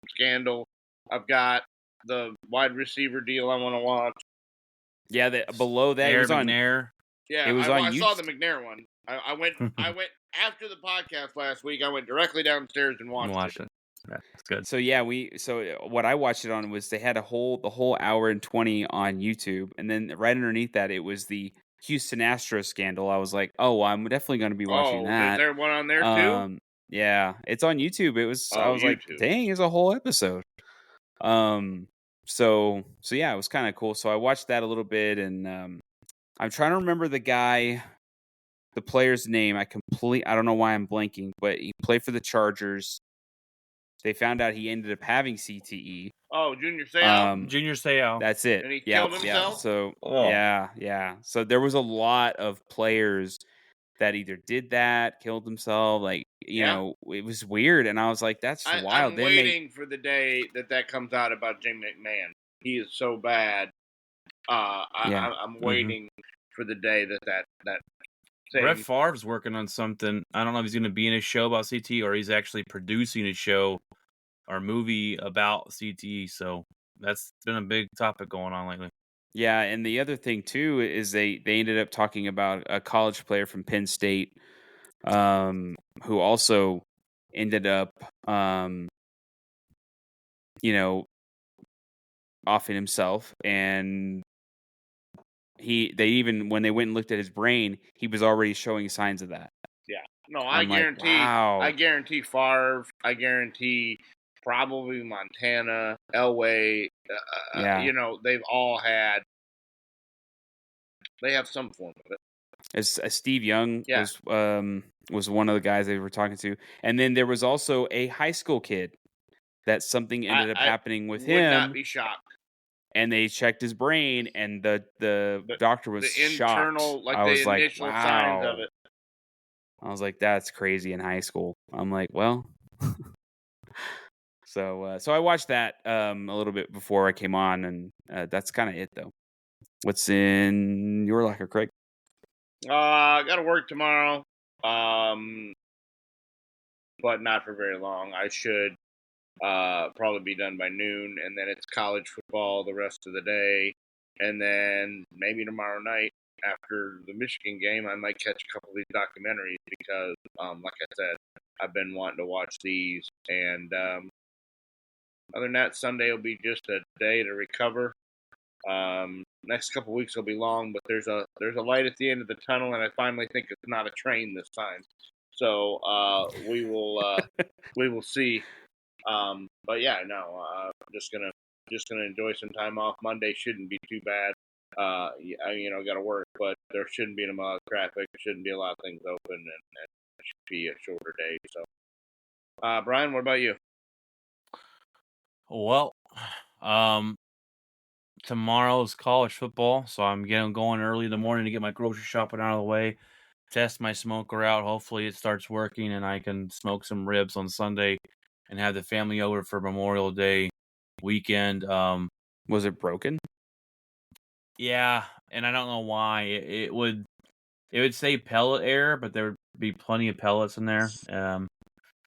scandal. I've got the wide receiver deal I want to watch. Yeah, below that, it was on McNair. Yeah, it was I on saw the McNair one. I went after the podcast last week. I went directly downstairs and watched it. That's good. So yeah, what I watched it on was they had the whole hour and 20 on YouTube, and then right underneath that it was the Houston Astros scandal. I was like, oh, I'm definitely going to be watching that. Is there one on there too? Yeah, it's on YouTube. It was. I was YouTube. Like, dang, it's a whole episode. So yeah, it was kind of cool. So I watched that a little bit, and I'm trying to remember the player's name. I don't know why I'm blanking, but he played for the Chargers. They found out he ended up having CTE. Oh, Junior Seau. Junior Seau. That's it. And he killed himself? Yeah. So yeah. So there was a lot of players that either did that, killed themselves. Like, you know, it was weird, and I was like, "That's wild." I'm waiting for the day that comes out about Jim McMahon. He is so bad. I'm waiting for the day that thing. Brett Favre's working on something. I don't know if he's going to be in a show about CTE or he's actually producing a show or movie about CTE. So that's been a big topic going on lately. Yeah, and the other thing too is they ended up talking about a college player from Penn State, who also ended up, offing himself, and when they went and looked at his brain, he was already showing signs of that. Yeah, No, I I'm like, guarantee. wow. I guarantee Favre. I guarantee probably Montana, Elway. Yeah. They've all had. They have some form of it. As Steve Young Yeah. was one of the guys they were talking to, and then there was also a high school kid that something ended up happening with would not him, be shocked. and they checked his brain, and the doctor was The internal, shocked. I was like, initial wow. signs of it. I was like, that's crazy in high school. I'm like, well. So I watched that a little bit before I came on, and that's kind of it, though. What's in your locker, Craig? I got to work tomorrow, but not for very long. I should probably be done by noon, and then it's college football the rest of the day, and then maybe tomorrow night after the Michigan game, I might catch a couple of these documentaries because, like I said, I've been wanting to watch these, and other than that, Sunday will be just a day to recover. Next couple weeks will be long, but there's a light at the end of the tunnel, and I finally think it's not a train this time. So we will see. But yeah, no, just gonna enjoy some time off. Monday shouldn't be too bad. I got to work, but there shouldn't be a lot of traffic. Shouldn't be a lot of things open, and it should be a shorter day. So, Brian, what about you? Well, tomorrow's college football, so I'm going early in the morning to get my grocery shopping out of the way, test my smoker out. Hopefully it starts working and I can smoke some ribs on Sunday and have the family over for Memorial Day weekend. Was it broken? Yeah, and I don't know why. It would say pellet air, but there would be plenty of pellets in there.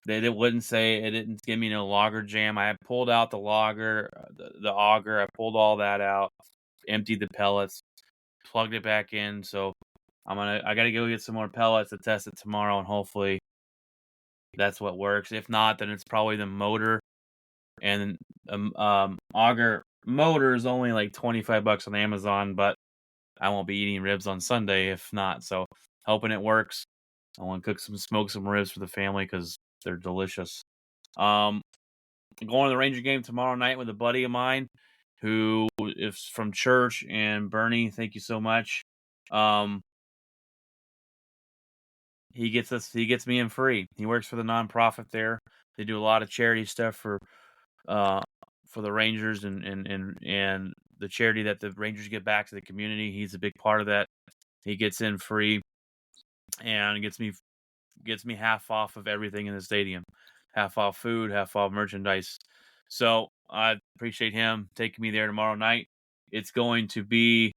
They wouldn't say, it didn't give me no logger jam. I pulled out the logger, the auger. I pulled all that out, emptied the pellets, plugged it back in. So I got to go get some more pellets to test it tomorrow, and hopefully that's what works. If not, then it's probably the motor. And auger motor is only like $25 on Amazon, but I won't be eating ribs on Sunday if not. So hoping it works. I want to smoke some ribs for the family because they're delicious. Going to the Ranger game tomorrow night with a buddy of mine who is from church, and Bernie, thank you so much. He gets me in free. He works for the nonprofit there. They do a lot of charity stuff for the Rangers and the charity that the Rangers give back to the community. He's a big part of that. He gets in free and gets me half off of everything in the stadium. Half off food, half off merchandise. So I appreciate him taking me there tomorrow night. It's going to be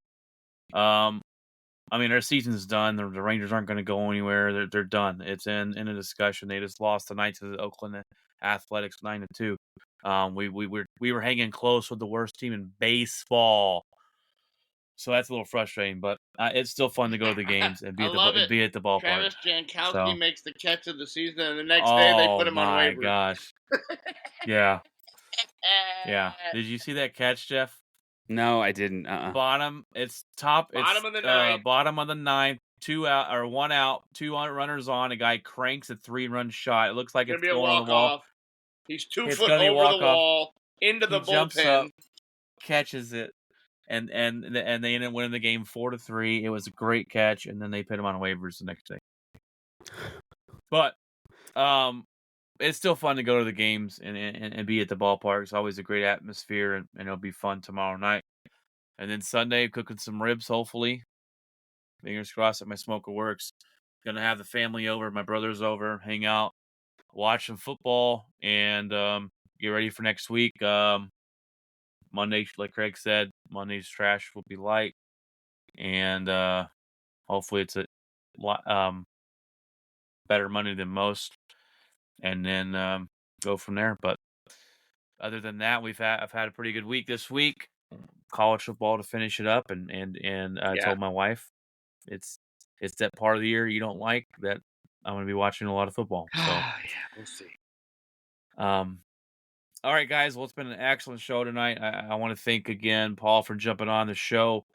our season's done. The Rangers aren't going to go anywhere. They're done. It's in a discussion. They just lost tonight to the Oakland Athletics 9-2. We were hanging close with the worst team in baseball. So that's a little frustrating, but it's still fun to go to the games and be at the ballpark. Travis Jankowski makes the catch of the season, and the next day they put him on waivers. Oh my gosh! Yeah, yeah. Did you see that catch, Jeff? No, I didn't. Bottom of the ninth. Bottom of the ninth. 2 out or 1 out. 2 runners on. A guy cranks a 3-run shot. It looks like it's going on the wall. He's 2 foot over the wall into the bullpen. Jumps up, catches it. And they ended up winning the game 4-3. It was a great catch, and then they put him on waivers the next day. But it's still fun to go to the games and be at the ballpark. It's always a great atmosphere, and it'll be fun tomorrow night. And then Sunday, cooking some ribs, hopefully. Fingers crossed that my smoker works. Gonna have the family over, my brother's over, hang out, watch some football, and get ready for next week. Monday, like Craig said, Monday's trash will be light, and hopefully it's a better Monday than most, and then go from there. But other than that, I've had a pretty good week this week. College football to finish it up, and I told my wife it's that part of the year you don't like that I'm going to be watching a lot of football. So yeah, we'll see. All right, guys. Well, it's been an excellent show tonight. I want to thank again Paul for jumping on the show.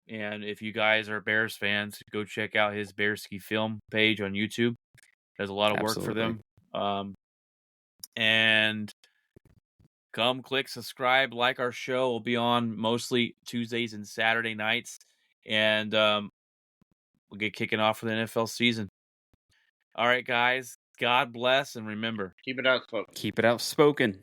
And if you guys are Bears fans, go check out his Bearskifilm page on YouTube. Does a lot of work for them. And come click subscribe, like our show. We'll be on mostly Tuesdays and Saturday nights. And we'll get kicking off for the NFL season. All right, guys. God bless, and remember, Keep it outspoken. Keep it outspoken.